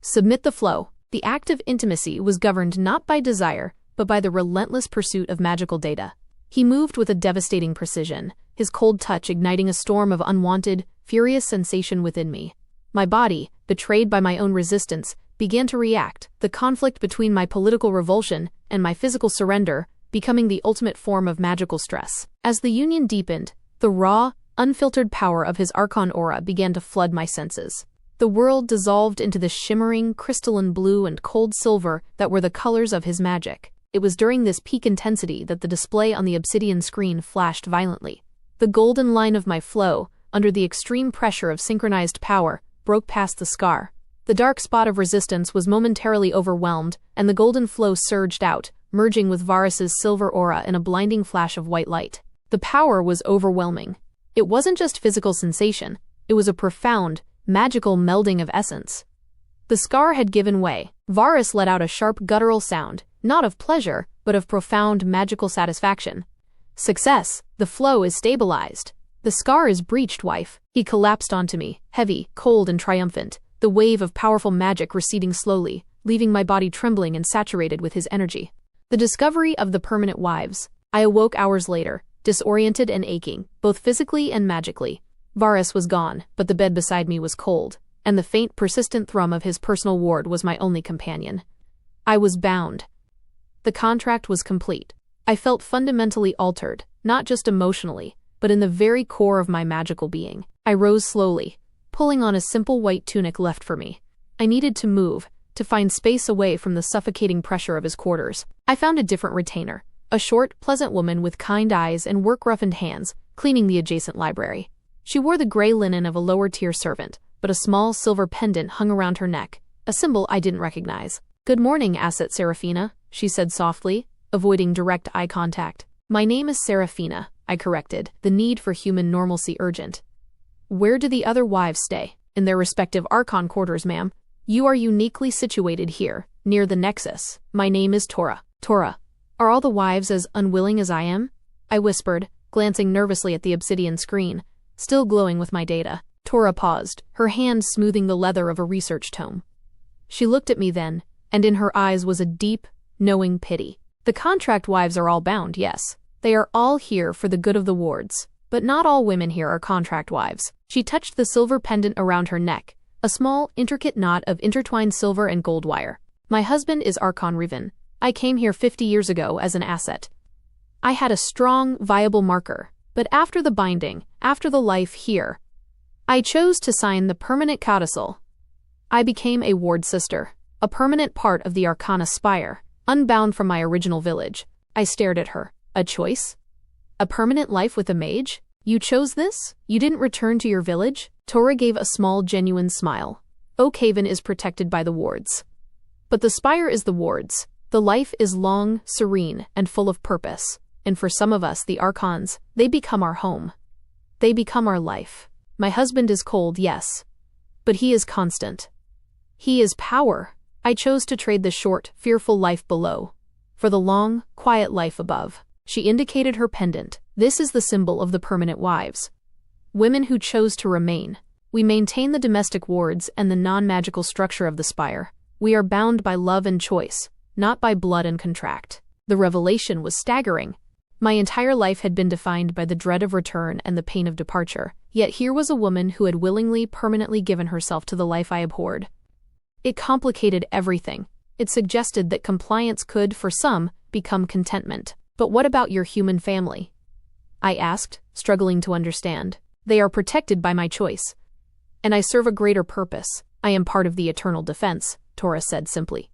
Submit the flow. The act of intimacy was governed not by desire, but by the relentless pursuit of magical data. He moved with a devastating precision, his cold touch igniting a storm of unwanted, furious sensation within me. My body, betrayed by my own resistance, began to react, the conflict between my political revulsion and my physical surrender becoming the ultimate form of magical stress. As the union deepened, the raw, unfiltered power of his Archon aura began to flood my senses. The world dissolved into the shimmering, crystalline blue and cold silver that were the colors of his magic. It was during this peak intensity that the display on the obsidian screen flashed violently. The golden line of my flow, under the extreme pressure of synchronized power, broke past the scar. The dark spot of resistance was momentarily overwhelmed, and the golden flow surged out, merging with Varus's silver aura in a blinding flash of white light. The power was overwhelming. It wasn't just physical sensation, it was a profound, magical melding of essence. The scar had given way. Varus let out a sharp guttural sound, not of pleasure, but of profound magical satisfaction. Success! The flow is stabilized. The scar is breached, wife. He collapsed onto me, heavy, cold, and triumphant, the wave of powerful magic receding slowly, leaving my body trembling and saturated with his energy. The discovery of the permanent wives. I awoke hours later, disoriented and aching, both physically and magically. Varus was gone, but the bed beside me was cold, and the faint, persistent thrum of his personal ward was my only companion. I was bound. The contract was complete. I felt fundamentally altered, not just emotionally, but in the very core of my magical being. I rose slowly, pulling on a simple white tunic left for me. I needed to move, to find space away from the suffocating pressure of his quarters. I found a different retainer, a short, pleasant woman with kind eyes and work-roughened hands, cleaning the adjacent library. She wore the gray linen of a lower-tier servant, but a small silver pendant hung around her neck, a symbol I didn't recognize. "Good morning, Asset Seraphina," she said softly, avoiding direct eye contact. "My name is Seraphina," I corrected, the need for human normalcy urgent. "Where do the other wives stay?" "In their respective Archon quarters, ma'am. You are uniquely situated here, near the Nexus. My name is Tora." "Tora, are all the wives as unwilling as I am?" I whispered, glancing nervously at the obsidian screen, still glowing with my data. Tora paused, her hand smoothing the leather of a research tome. She looked at me then, and in her eyes was a deep, knowing pity. "The contract wives are all bound, yes. They are all here for the good of the wards. But not all women here are contract wives." She touched the silver pendant around her neck, a small, intricate knot of intertwined silver and gold wire. "My husband is Archon Riven. I came here 50 years ago as an asset. I had a strong, viable marker, but after the binding, after the life here, I chose to sign the permanent codicil. I became a ward sister, a permanent part of the Arcana Spire, unbound from my original village." I stared at her. "A choice? A permanent life with a mage? You chose this? You didn't return to your village?" Tora gave a small, genuine smile. "Oak Haven is protected by the wards. But the Spire is the wards. The life is long, serene, and full of purpose. And for some of us, the Archons, they become our home. They become our life. My husband is cold, yes. But he is constant. He is power. I chose to trade the short, fearful life below for the long, quiet life above." She indicated her pendant. "This is the symbol of the permanent wives. Women who chose to remain. We maintain the domestic wards and the non-magical structure of the spire. We are bound by love and choice, not by blood and contract. The revelation was staggering. My entire life had been defined by the dread of return and the pain of departure, yet here was a woman who had willingly, permanently given herself to the life I abhorred. It complicated everything. It suggested that compliance could, for some, become contentment. But what about your human family? I asked, struggling to understand. They are protected by my choice. And I serve a greater purpose. I am part of the eternal defense, Tora said simply.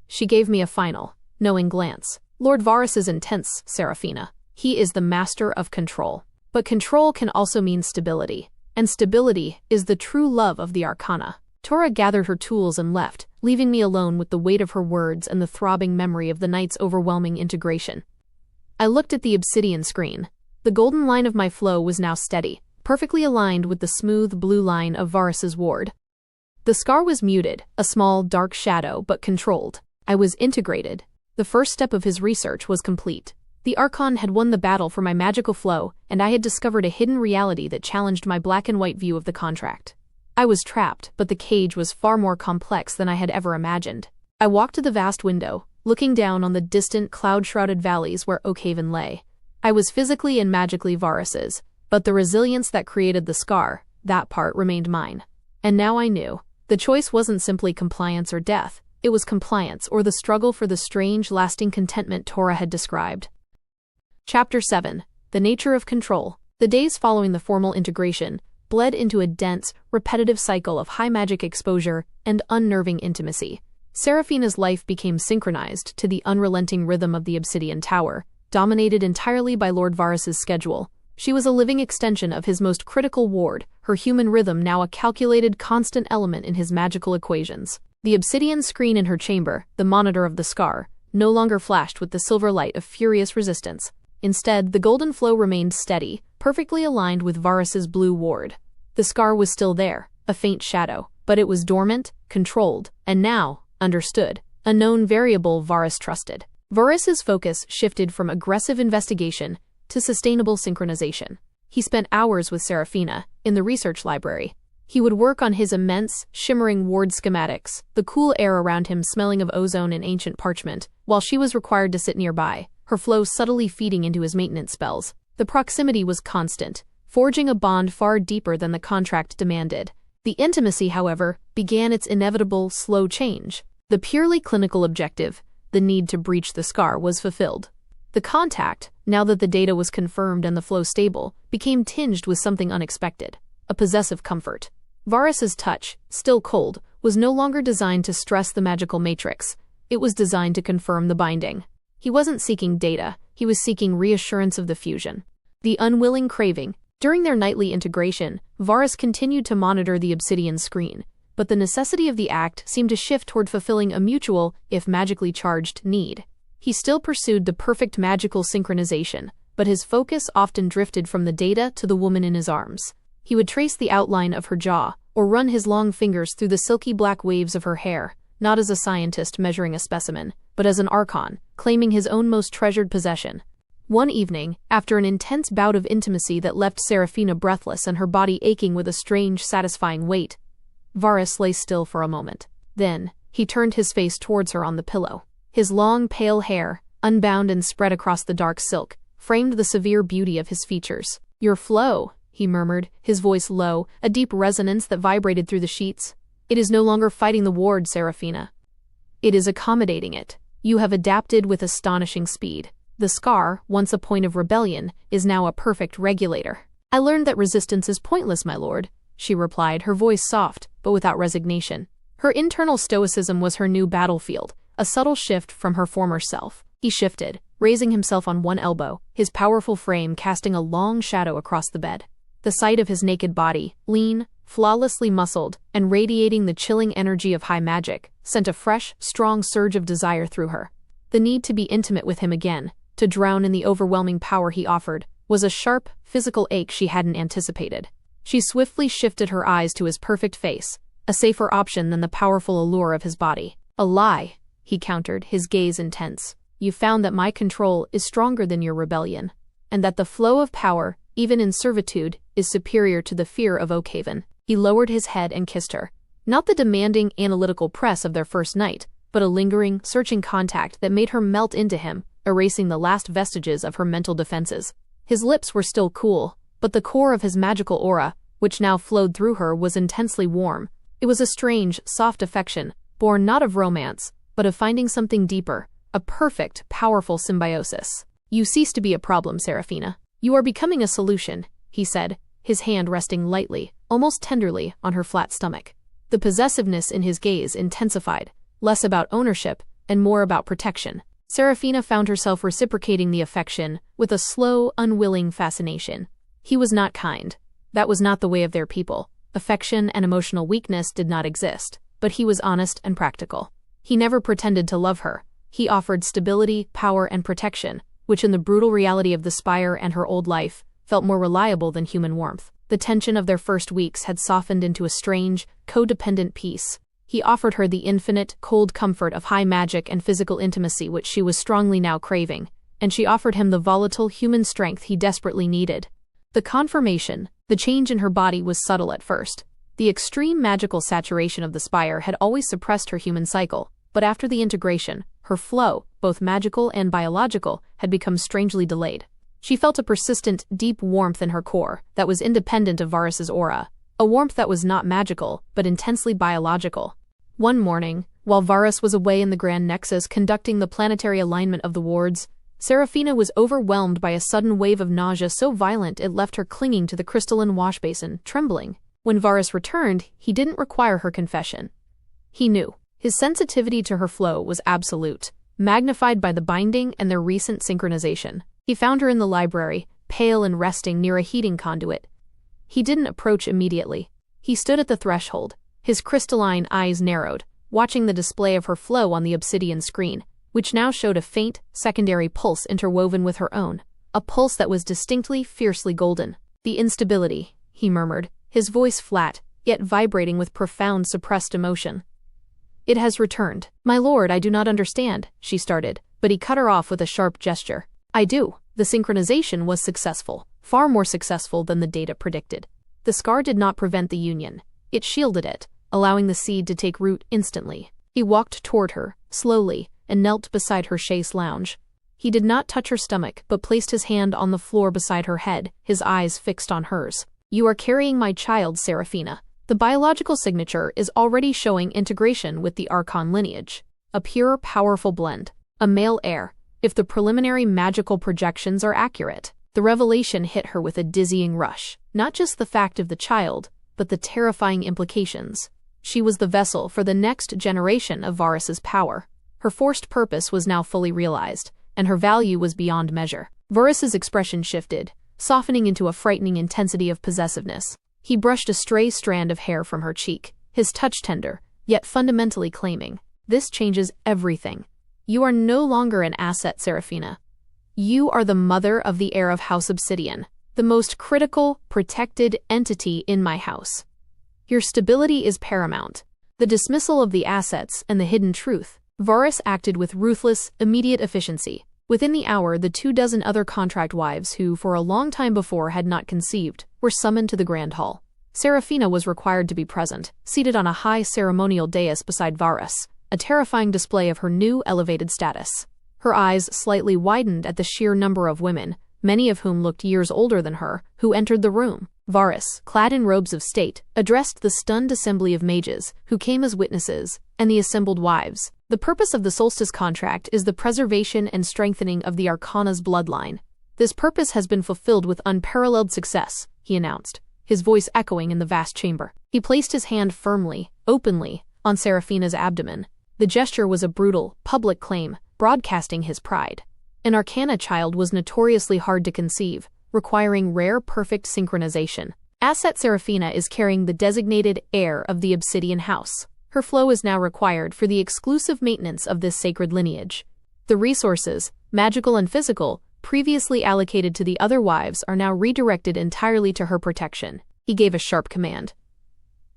She gave me a final, knowing glance. Lord Varus is intense, Seraphina. He is the master of control. But control can also mean stability. And stability is the true love of the Arcana. Tora gathered her tools and left, leaving me alone with the weight of her words and the throbbing memory of the night's overwhelming integration. I looked at the obsidian screen. The golden line of my flow was now steady, perfectly aligned with the smooth blue line of Varus's ward. The scar was muted, a small, dark shadow, but controlled. I was integrated. The first step of his research was complete. The Archon had won the battle for my magical flow, and I had discovered a hidden reality that challenged my black and white view of the contract. I was trapped, but the cage was far more complex than I had ever imagined. I walked to the vast window, looking down on the distant, cloud-shrouded valleys where Oakhaven lay. I was physically and magically Varus's, but the resilience that created the scar, that part remained mine. And now I knew. The choice wasn't simply compliance or death. It was compliance or the struggle for the strange, lasting contentment Tora had described. Chapter 7. The Nature of Control. The days following the formal integration bled into a dense, repetitive cycle of high magic exposure and unnerving intimacy. Seraphina's life became synchronized to the unrelenting rhythm of the Obsidian Tower, dominated entirely by Lord Varus's schedule. She was a living extension of his most critical ward, her human rhythm now a calculated, constant element in his magical equations. The obsidian screen in her chamber, the monitor of the scar, no longer flashed with the silver light of furious resistance. Instead, the golden flow remained steady, perfectly aligned with Varus's blue ward. The scar was still there, a faint shadow, but it was dormant, controlled, and now, understood, a known variable Varus trusted. Varus's focus shifted from aggressive investigation to sustainable synchronization. He spent hours with Seraphina, in the research library. He would work on his immense, shimmering ward schematics, the cool air around him smelling of ozone and ancient parchment, while she was required to sit nearby, her flow subtly feeding into his maintenance spells. The proximity was constant, forging a bond far deeper than the contract demanded. The intimacy, however, began its inevitable, slow change. The purely clinical objective, the need to breach the scar, was fulfilled. The contact, now that the data was confirmed and the flow stable, became tinged with something unexpected, a possessive comfort. Varus's touch, still cold, was no longer designed to stress the magical matrix. It was designed to confirm the binding. He wasn't seeking data, he was seeking reassurance of the fusion. The unwilling craving. During their nightly integration, Varus continued to monitor the obsidian screen, but the necessity of the act seemed to shift toward fulfilling a mutual, if magically charged, need. He still pursued the perfect magical synchronization, but his focus often drifted from the data to the woman in his arms. He would trace the outline of her jaw, or run his long fingers through the silky black waves of her hair, not as a scientist measuring a specimen, but as an archon, claiming his own most treasured possession. One evening, after an intense bout of intimacy that left Seraphina breathless and her body aching with a strange, satisfying weight, Varus lay still for a moment. Then, he turned his face towards her on the pillow. His long, pale hair, unbound and spread across the dark silk, framed the severe beauty of his features. "Your flow," he murmured, his voice low, a deep resonance that vibrated through the sheets. "It is no longer fighting the ward, Seraphina. It is accommodating it. You have adapted with astonishing speed. The scar, once a point of rebellion, is now a perfect regulator." "I learned that resistance is pointless, my lord," she replied, her voice soft, but without resignation. Her internal stoicism was her new battlefield, a subtle shift from her former self. He shifted, raising himself on one elbow, his powerful frame casting a long shadow across the bed. The sight of his naked body, lean, flawlessly muscled, and radiating the chilling energy of high magic, sent a fresh, strong surge of desire through her. The need to be intimate with him again, to drown in the overwhelming power he offered, was a sharp, physical ache she hadn't anticipated. She swiftly shifted her eyes to his perfect face, a safer option than the powerful allure of his body. "A lie," he countered, his gaze intense. "You found that my control is stronger than your rebellion, and that the flow of power, even in servitude, is superior to the fear of Oakhaven. He lowered his head and kissed her. Not the demanding, analytical press of their first night, but a lingering, searching contact that made her melt into him, erasing the last vestiges of her mental defenses. His lips were still cool, but the core of his magical aura, which now flowed through her, was intensely warm. It was a strange, soft affection, born not of romance, but of finding something deeper, a perfect, powerful symbiosis. "You cease to be a problem, Seraphina. You are becoming a solution," he said, his hand resting lightly, almost tenderly, on her flat stomach. The possessiveness in his gaze intensified, less about ownership and more about protection. Seraphina found herself reciprocating the affection with a slow, unwilling fascination. He was not kind. That was not the way of their people. Affection and emotional weakness did not exist, but he was honest and practical. He never pretended to love her. He offered stability, power, and protection, which in the brutal reality of the Spire and her old life, felt more reliable than human warmth. The tension of their first weeks had softened into a strange, codependent peace. He offered her the infinite, cold comfort of high magic and physical intimacy which she was strongly now craving, and she offered him the volatile human strength he desperately needed. The confirmation, the change in her body was subtle at first. The extreme magical saturation of the Spire had always suppressed her human cycle, but after the integration, her flow, both magical and biological, had become strangely delayed. She felt a persistent, deep warmth in her core that was independent of Varus's aura, a warmth that was not magical, but intensely biological. One morning, while Varus was away in the Grand Nexus conducting the planetary alignment of the wards, Seraphina was overwhelmed by a sudden wave of nausea so violent it left her clinging to the crystalline wash basin, trembling. When Varus returned, he didn't require her confession. He knew. His sensitivity to her flow was absolute, magnified by the binding and their recent synchronization. He found her in the library, pale and resting near a heating conduit. He didn't approach immediately. He stood at the threshold, his crystalline eyes narrowed, watching the display of her flow on the obsidian screen, which now showed a faint, secondary pulse interwoven with her own, a pulse that was distinctly, fiercely golden. "The instability," he murmured, his voice flat, yet vibrating with profound, suppressed emotion. "It has returned." "My lord, I do not understand," she started, but he cut her off with a sharp gesture. "I do. The synchronization was successful, far more successful than the data predicted. The scar did not prevent the union. It shielded it, allowing the seed to take root instantly." He walked toward her, slowly, and knelt beside her chaise lounge. He did not touch her stomach, but placed his hand on the floor beside her head, his eyes fixed on hers. "You are carrying my child, Seraphina. The biological signature is already showing integration with the Archon lineage. A pure, powerful blend. A male heir, if the preliminary magical projections are accurate." The revelation hit her with a dizzying rush. Not just the fact of the child, but the terrifying implications. She was the vessel for the next generation of Varus's power. Her forced purpose was now fully realized, and her value was beyond measure. Varus's expression shifted, softening into a frightening intensity of possessiveness. He brushed a stray strand of hair from her cheek, his touch tender, yet fundamentally claiming, "This changes everything. You are no longer an asset, Seraphina. You are the mother of the heir of House Obsidian, the most critical, protected entity in my house. Your stability is paramount." The dismissal of the assets and the hidden truth. Varus acted with ruthless, immediate efficiency. Within the hour, the 24 other contract wives who, for a long time before, had not conceived, were summoned to the Grand Hall. Seraphina was required to be present, seated on a high ceremonial dais beside Varus, a terrifying display of her new elevated status. Her eyes slightly widened at the sheer number of women, many of whom looked years older than her, who entered the room. Varus, clad in robes of state, addressed the stunned assembly of mages, who came as witnesses, and the assembled wives. "The purpose of the Solstice contract is the preservation and strengthening of the Arcana's bloodline. This purpose has been fulfilled with unparalleled success," he announced, his voice echoing in the vast chamber. He placed his hand firmly, openly, on Seraphina's abdomen. The gesture was a brutal, public claim, broadcasting his pride. An Arcana child was notoriously hard to conceive, requiring rare, perfect synchronization. Asset Seraphina is carrying the designated heir of the Obsidian House. Her flow is now required for the exclusive maintenance of this sacred lineage. The resources, magical and physical, previously allocated to the other wives are now redirected entirely to her protection. He gave a sharp command.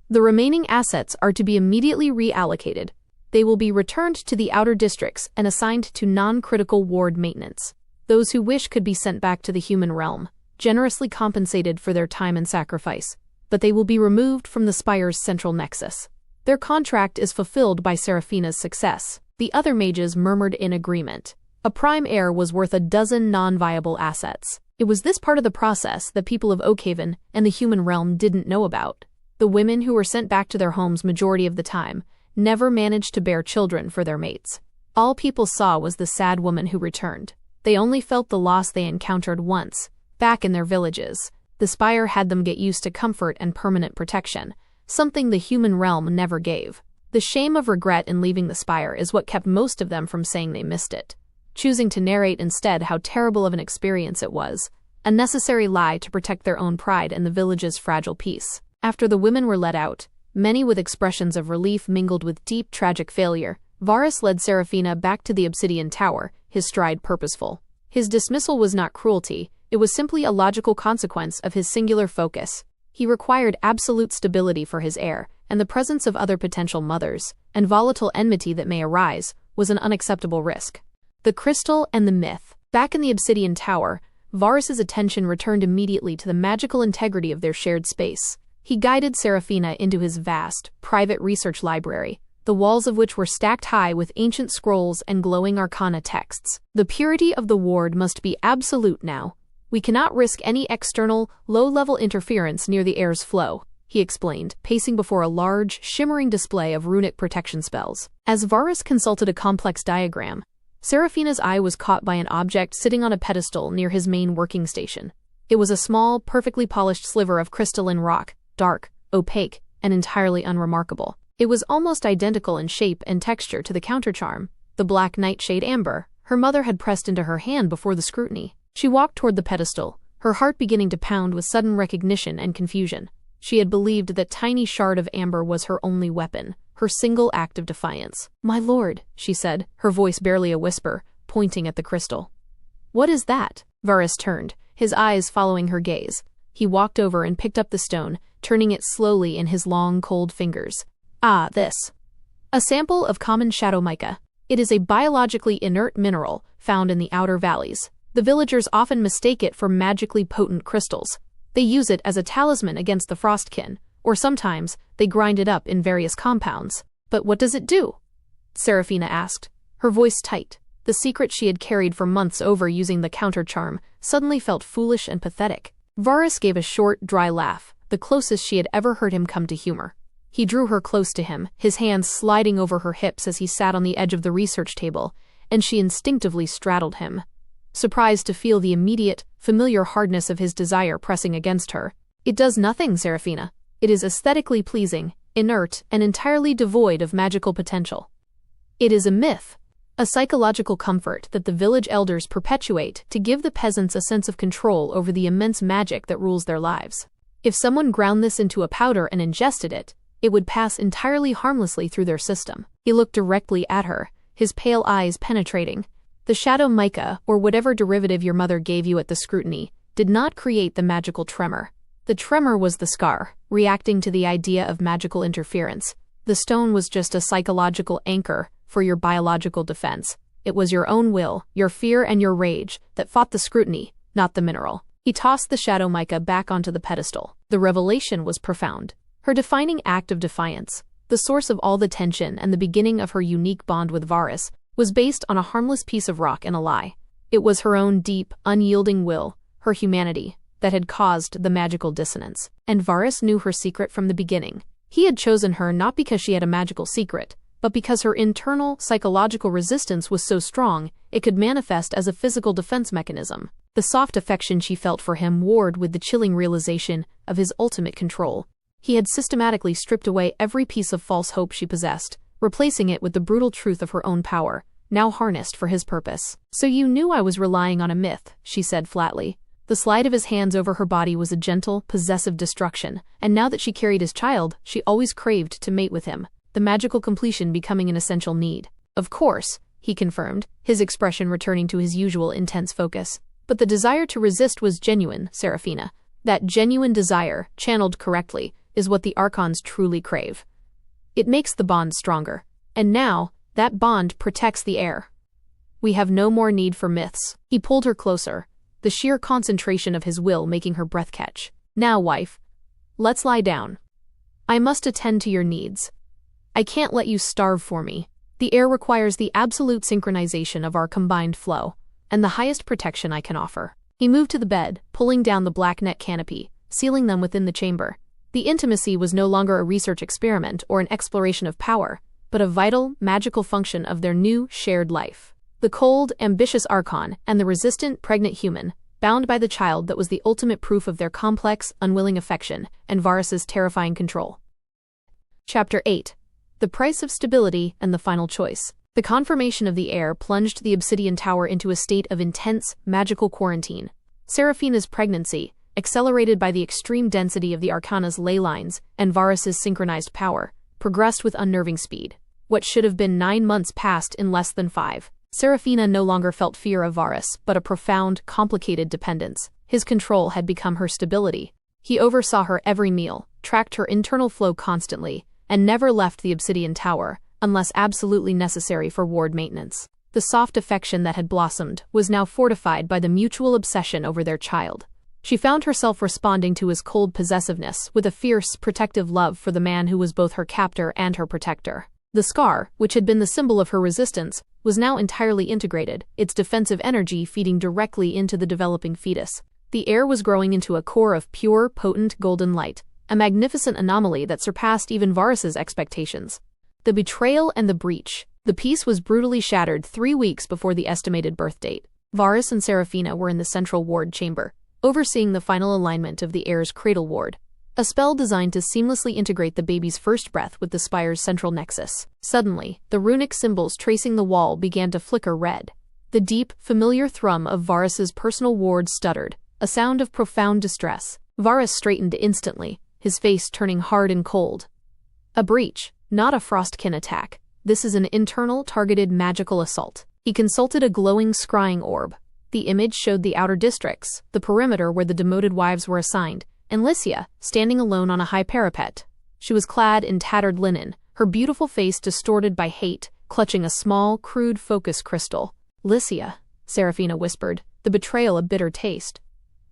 The remaining assets are to be immediately reallocated. They will be returned to the outer districts and assigned to non-critical ward maintenance. Those who wish could be sent back to the human realm, generously compensated for their time and sacrifice, but they will be removed from the spire's central nexus. Their contract is fulfilled by Seraphina's success. The other mages murmured in agreement. A prime heir was worth a dozen non-viable assets. It was this part of the process that people of Oakhaven and the human realm didn't know about. The women who were sent back to their homes majority of the time never managed to bear children for their mates. All people saw was the sad woman who returned. They only felt the loss they encountered once, back in their villages. The spire had them get used to comfort and permanent protection, something the human realm never gave. The shame of regret in leaving the spire is what kept most of them from saying they missed it, choosing to narrate instead how terrible of an experience it was, a necessary lie to protect their own pride and the village's fragile peace. After the women were let out, many with expressions of relief mingled with deep tragic failure, Varus led Seraphina back to the obsidian tower, his stride purposeful. His dismissal was not cruelty, it was simply a logical consequence of his singular focus. He required absolute stability for his heir, and the presence of other potential mothers, and volatile enmity that may arise, was an unacceptable risk. The crystal and the myth. Back in the obsidian tower, Varus's attention returned immediately to the magical integrity of their shared space. He guided Seraphina into his vast, private research library, the walls of which were stacked high with ancient scrolls and glowing arcana texts. The purity of the ward must be absolute now. We cannot risk any external, low-level interference near the air's flow, he explained, pacing before a large, shimmering display of runic protection spells. As Varus consulted a complex diagram, Seraphina's eye was caught by an object sitting on a pedestal near his main working station. It was a small, perfectly polished sliver of crystalline rock, dark, opaque, and entirely unremarkable. It was almost identical in shape and texture to the countercharm, the black nightshade amber, her mother had pressed into her hand before the scrutiny. She walked toward the pedestal, her heart beginning to pound with sudden recognition and confusion. She had believed that tiny shard of amber was her only weapon, her single act of defiance. "My lord," she said, her voice barely a whisper, pointing at the crystal. "What is that?" Varus turned, his eyes following her gaze. He walked over and picked up the stone, turning it slowly in his long, cold fingers. "Ah, this. A sample of common shadow mica. It is a biologically inert mineral found in the outer valleys. The villagers often mistake it for magically potent crystals. They use it as a talisman against the frostkin, or sometimes they grind it up in various compounds." "But what does it do?" Seraphina asked, her voice tight. The secret she had carried for months over using the counter-charm suddenly felt foolish and pathetic. Varus gave a short, dry laugh, the closest she had ever heard him come to humor. He drew her close to him, his hands sliding over her hips as he sat on the edge of the research table, and she instinctively straddled him, surprised to feel the immediate, familiar hardness of his desire pressing against her. "It does nothing, Seraphina. It is aesthetically pleasing, inert, and entirely devoid of magical potential. It is a myth, a psychological comfort that the village elders perpetuate to give the peasants a sense of control over the immense magic that rules their lives. If someone ground this into a powder and ingested it, it would pass entirely harmlessly through their system." He looked directly at her, his pale eyes penetrating. "The shadow mica, or whatever derivative your mother gave you at the scrutiny, did not create the magical tremor. The tremor was the scar, reacting to the idea of magical interference. The stone was just a psychological anchor for your biological defense. It was your own will, your fear and your rage that fought the scrutiny, not the mineral." He tossed the shadow mica back onto the pedestal. The revelation was profound. Her defining act of defiance, the source of all the tension and the beginning of her unique bond with Varus, was based on a harmless piece of rock and a lie. It was her own deep, unyielding will, her humanity, that had caused the magical dissonance. And Varus knew her secret from the beginning. He had chosen her not because she had a magical secret, but because her internal, psychological resistance was so strong, it could manifest as a physical defense mechanism. The soft affection she felt for him warred with the chilling realization of his ultimate control. He had systematically stripped away every piece of false hope she possessed, replacing it with the brutal truth of her own power, now harnessed for his purpose. "So you knew I was relying on a myth," she said flatly. The slide of his hands over her body was a gentle, possessive destruction, and now that she carried his child, she always craved to mate with him, the magical completion becoming an essential need. "Of course," he confirmed, his expression returning to his usual intense focus. "But the desire to resist was genuine, Seraphina. That genuine desire, channeled correctly, is what the Archons truly crave. It makes the bond stronger. And now, that bond protects the heir. We have no more need for myths." He pulled her closer, the sheer concentration of his will making her breath catch. "Now, wife. Let's lie down. I must attend to your needs. I can't let you starve for me. The heir requires the absolute synchronization of our combined flow, and the highest protection I can offer." He moved to the bed, pulling down the black net canopy, sealing them within the chamber. The intimacy was no longer a research experiment or an exploration of power, but a vital, magical function of their new, shared life. The cold, ambitious Archon and the resistant, pregnant human, bound by the child that was the ultimate proof of their complex, unwilling affection and Varus's terrifying control. Chapter 8. The Price of Stability and the Final Choice. The confirmation of the heir plunged the Obsidian Tower into a state of intense, magical quarantine. Seraphina's pregnancy, accelerated by the extreme density of the Arcana's ley lines and Varus's synchronized power, progressed with unnerving speed. What should have been 9 months passed in less than 5. Seraphina no longer felt fear of Varus, but a profound, complicated dependence. His control had become her stability. He oversaw her every meal, tracked her internal flow constantly, and never left the Obsidian Tower, unless absolutely necessary for ward maintenance. The soft affection that had blossomed was now fortified by the mutual obsession over their child. She found herself responding to his cold possessiveness with a fierce, protective love for the man who was both her captor and her protector. The scar, which had been the symbol of her resistance, was now entirely integrated, its defensive energy feeding directly into the developing fetus. The heir was growing into a core of pure, potent golden light, a magnificent anomaly that surpassed even Varus's expectations. The betrayal and the breach. The peace was brutally shattered 3 weeks before the estimated birth date. Varus and Seraphina were in the central ward chamber, overseeing the final alignment of the heir's cradle ward, a spell designed to seamlessly integrate the baby's first breath with the spire's central nexus. Suddenly, the runic symbols tracing the wall began to flicker red. The deep, familiar thrum of Varus's personal ward stuttered, a sound of profound distress. Varus straightened instantly, his face turning hard and cold. A breach, not a frostkin attack. This is an internal, targeted magical assault. He consulted a glowing scrying orb. The image showed the outer districts, the perimeter where the demoted wives were assigned, and Lycia, standing alone on a high parapet. She was clad in tattered linen, her beautiful face distorted by hate, clutching a small, crude focus crystal. "Lycia," Seraphina whispered, the betrayal a bitter taste.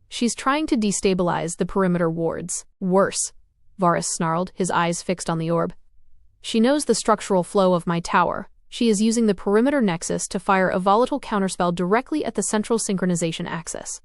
"She's trying to destabilize the perimeter wards." "Worse," Varus snarled, his eyes fixed on the orb. "She knows the structural flow of my tower. She is using the perimeter nexus to fire a volatile counterspell directly at the central synchronization axis.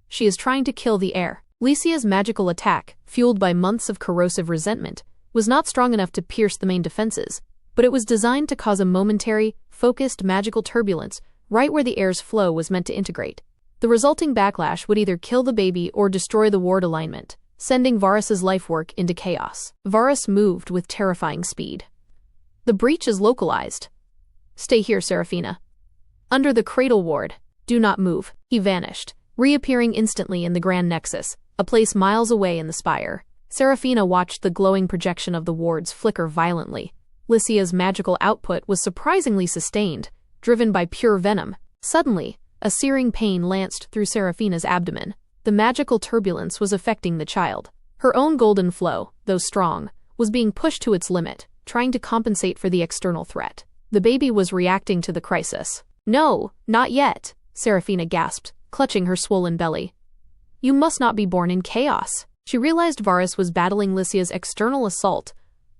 She is trying to kill the heir." Lycia's magical attack, fueled by months of corrosive resentment, was not strong enough to pierce the main defenses, but it was designed to cause a momentary, focused magical turbulence right where the heir's flow was meant to integrate. The resulting backlash would either kill the baby or destroy the ward alignment, sending Varus's lifework into chaos. Varus moved with terrifying speed. "The breach is localized. Stay here, Seraphina. Under the cradle ward. Do not move." He vanished, reappearing instantly in the Grand Nexus, a place miles away in the spire. Seraphina watched the glowing projection of the wards flicker violently. Lycia's magical output was surprisingly sustained, driven by pure venom. Suddenly, a searing pain lanced through Seraphina's abdomen. The magical turbulence was affecting the child. Her own golden flow, though strong, was being pushed to its limit, trying to compensate for the external threat. The baby was reacting to the crisis. "No, not yet," Seraphina gasped, clutching her swollen belly. "You must not be born in chaos." She realized Varus was battling Lycia's external assault,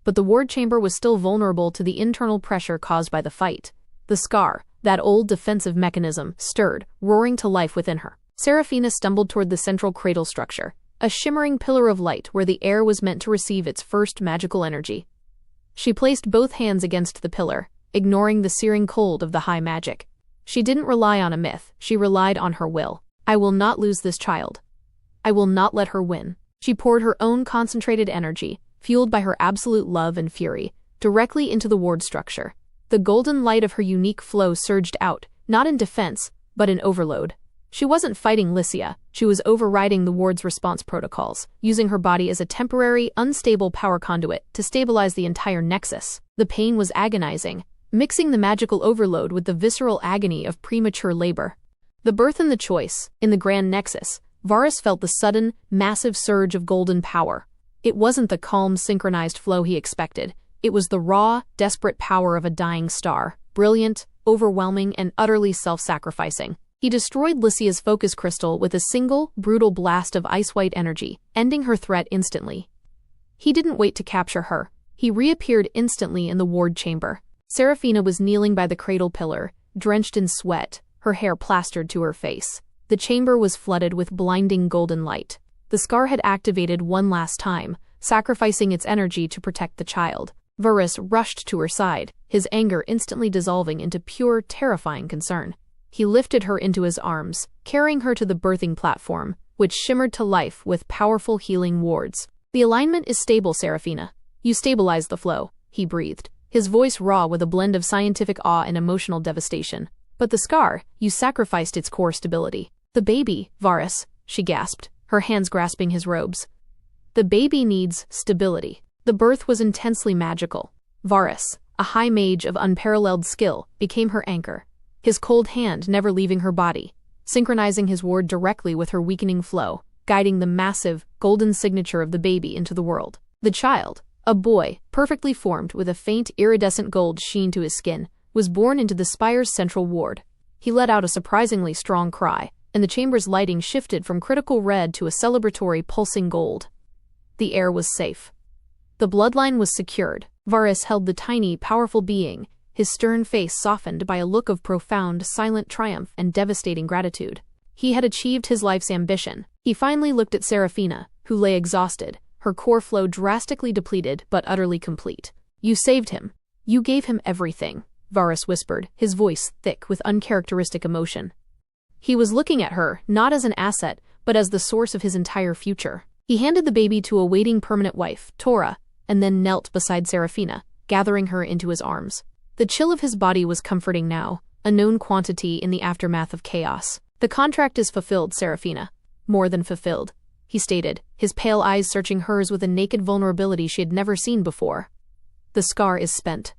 but the ward chamber was still vulnerable to the internal pressure caused by the fight. The scar, that old defensive mechanism, stirred, roaring to life within her. Seraphina stumbled toward the central cradle structure, a shimmering pillar of light where the heir was meant to receive its first magical energy. She placed both hands against the pillar, ignoring the searing cold of the high magic. She didn't rely on a myth, she relied on her will. "I will not lose this child. I will not let her win." She poured her own concentrated energy, fueled by her absolute love and fury, directly into the ward structure. The golden light of her unique flow surged out, not in defense, but in overload. She wasn't fighting Lycia, she was overriding the ward's response protocols, using her body as a temporary, unstable power conduit to stabilize the entire nexus. The pain was agonizing, mixing the magical overload with the visceral agony of premature labor. The birth and the choice. In the Grand Nexus, Varus felt the sudden, massive surge of golden power. It wasn't the calm, synchronized flow he expected. It was the raw, desperate power of a dying star, brilliant, overwhelming, and utterly self-sacrificing. He destroyed Lycia's focus crystal with a single, brutal blast of ice-white energy, ending her threat instantly. He didn't wait to capture her. He reappeared instantly in the ward chamber. Seraphina was kneeling by the cradle pillar, drenched in sweat, her hair plastered to her face. The chamber was flooded with blinding golden light. The scar had activated one last time, sacrificing its energy to protect the child. Varus rushed to her side, his anger instantly dissolving into pure, terrifying concern. He lifted her into his arms, carrying her to the birthing platform, which shimmered to life with powerful healing wards. "The alignment is stable, Seraphina. You stabilize the flow," he breathed, his voice raw with a blend of scientific awe and emotional devastation. "But the scar, you sacrificed its core stability." "The baby, Varus," she gasped, her hands grasping his robes. "The baby needs stability." The birth was intensely magical. Varus, a high mage of unparalleled skill, became her anchor, his cold hand never leaving her body, synchronizing his ward directly with her weakening flow, guiding the massive, golden signature of the baby into the world. The child, a boy, perfectly formed with a faint iridescent gold sheen to his skin, was born into the spire's central ward. He let out a surprisingly strong cry, and the chamber's lighting shifted from critical red to a celebratory pulsing gold. The heir was safe. The bloodline was secured. Varus held the tiny, powerful being, his stern face softened by a look of profound, silent triumph and devastating gratitude. He had achieved his life's ambition. He finally looked at Seraphina, who lay exhausted, her core flow drastically depleted but utterly complete. "You saved him. You gave him everything," Varus whispered, his voice thick with uncharacteristic emotion. He was looking at her, not as an asset, but as the source of his entire future. He handed the baby to a waiting permanent wife, Tora, and then knelt beside Seraphina, gathering her into his arms. The chill of his body was comforting now, a known quantity in the aftermath of chaos. "The contract is fulfilled, Seraphina." "More than fulfilled," he stated, his pale eyes searching hers with a naked vulnerability she had never seen before. "The scar is spent.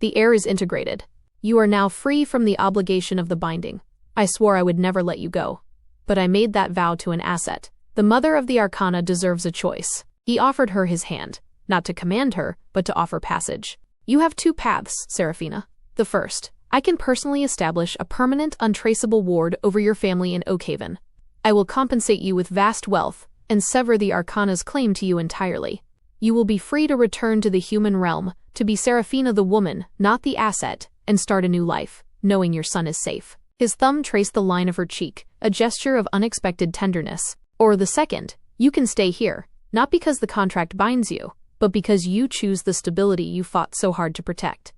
The heir is integrated. You are now free from the obligation of the binding. I swore I would never let you go. But I made that vow to an asset. The mother of the Arcana deserves a choice." He offered her his hand, not to command her, but to offer passage. "You have two paths, Seraphina. The first, I can personally establish a permanent, untraceable ward over your family in Oakhaven. I will compensate you with vast wealth and sever the Arcana's claim to you entirely. You will be free to return to the human realm, to be Seraphina the woman, not the asset, and start a new life, knowing your son is safe." His thumb traced the line of her cheek, a gesture of unexpected tenderness. "Or the second, you can stay here, not because the contract binds you, but because you choose the stability you fought so hard to protect.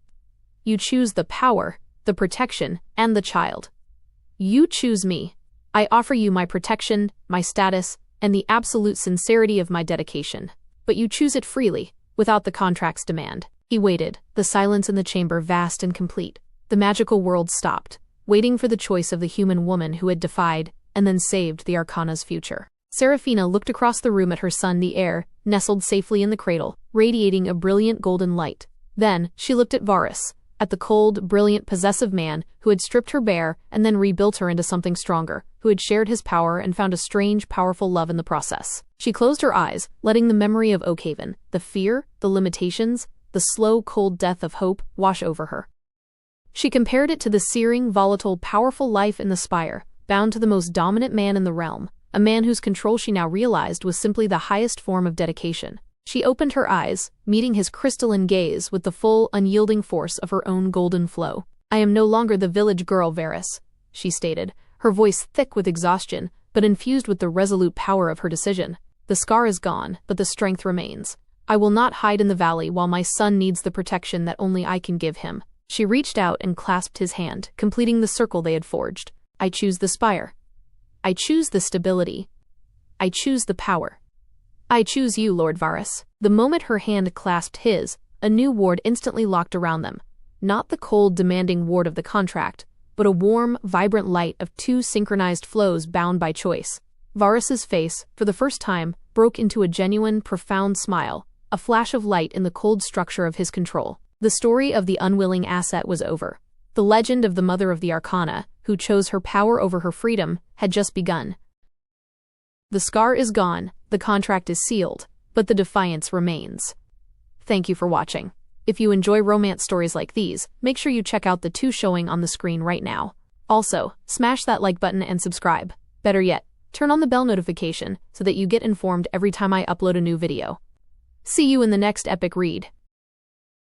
You choose the power, the protection, and the child. You choose me. I offer you my protection, my status, and the absolute sincerity of my dedication. But you choose it freely, without the contract's demand." He waited, the silence in the chamber vast and complete. The magical world stopped, waiting for the choice of the human woman who had defied and then saved the Arcana's future. Seraphina looked across the room at her son, the heir, nestled safely in the cradle, radiating a brilliant golden light. Then, she looked at Varus, at the cold, brilliant, possessive man who had stripped her bare and then rebuilt her into something stronger, who had shared his power and found a strange, powerful love in the process. She closed her eyes, letting the memory of Oakhaven, the fear, the limitations, the slow, cold death of hope wash over her. She compared it to the searing, volatile, powerful life in the spire, bound to the most dominant man in the realm, a man whose control she now realized was simply the highest form of dedication. She opened her eyes, meeting his crystalline gaze with the full, unyielding force of her own golden flow. "I am no longer the village girl, Varus," she stated, her voice thick with exhaustion, but infused with the resolute power of her decision. "The scar is gone, but the strength remains. I will not hide in the valley while my son needs the protection that only I can give him." She reached out and clasped his hand, completing the circle they had forged. "I choose the spire. I choose the stability. I choose the power. I choose you, Lord Varus." The moment her hand clasped his, a new ward instantly locked around them. Not the cold, demanding ward of the contract, but a warm, vibrant light of two synchronized flows bound by choice. Varus's face, for the first time, broke into a genuine, profound smile, a flash of light in the cold structure of his control. The story of the unwilling asset was over. The legend of the mother of the Arcana, who chose her power over her freedom, had just begun. The scar is gone, the contract is sealed, but the defiance remains. Thank you for watching. If you enjoy romance stories like these, make sure you check out the two showing on the screen right now. Also, smash that like button and subscribe. Better yet, turn on the bell notification so that you get informed every time I upload a new video. See you in the next epic read.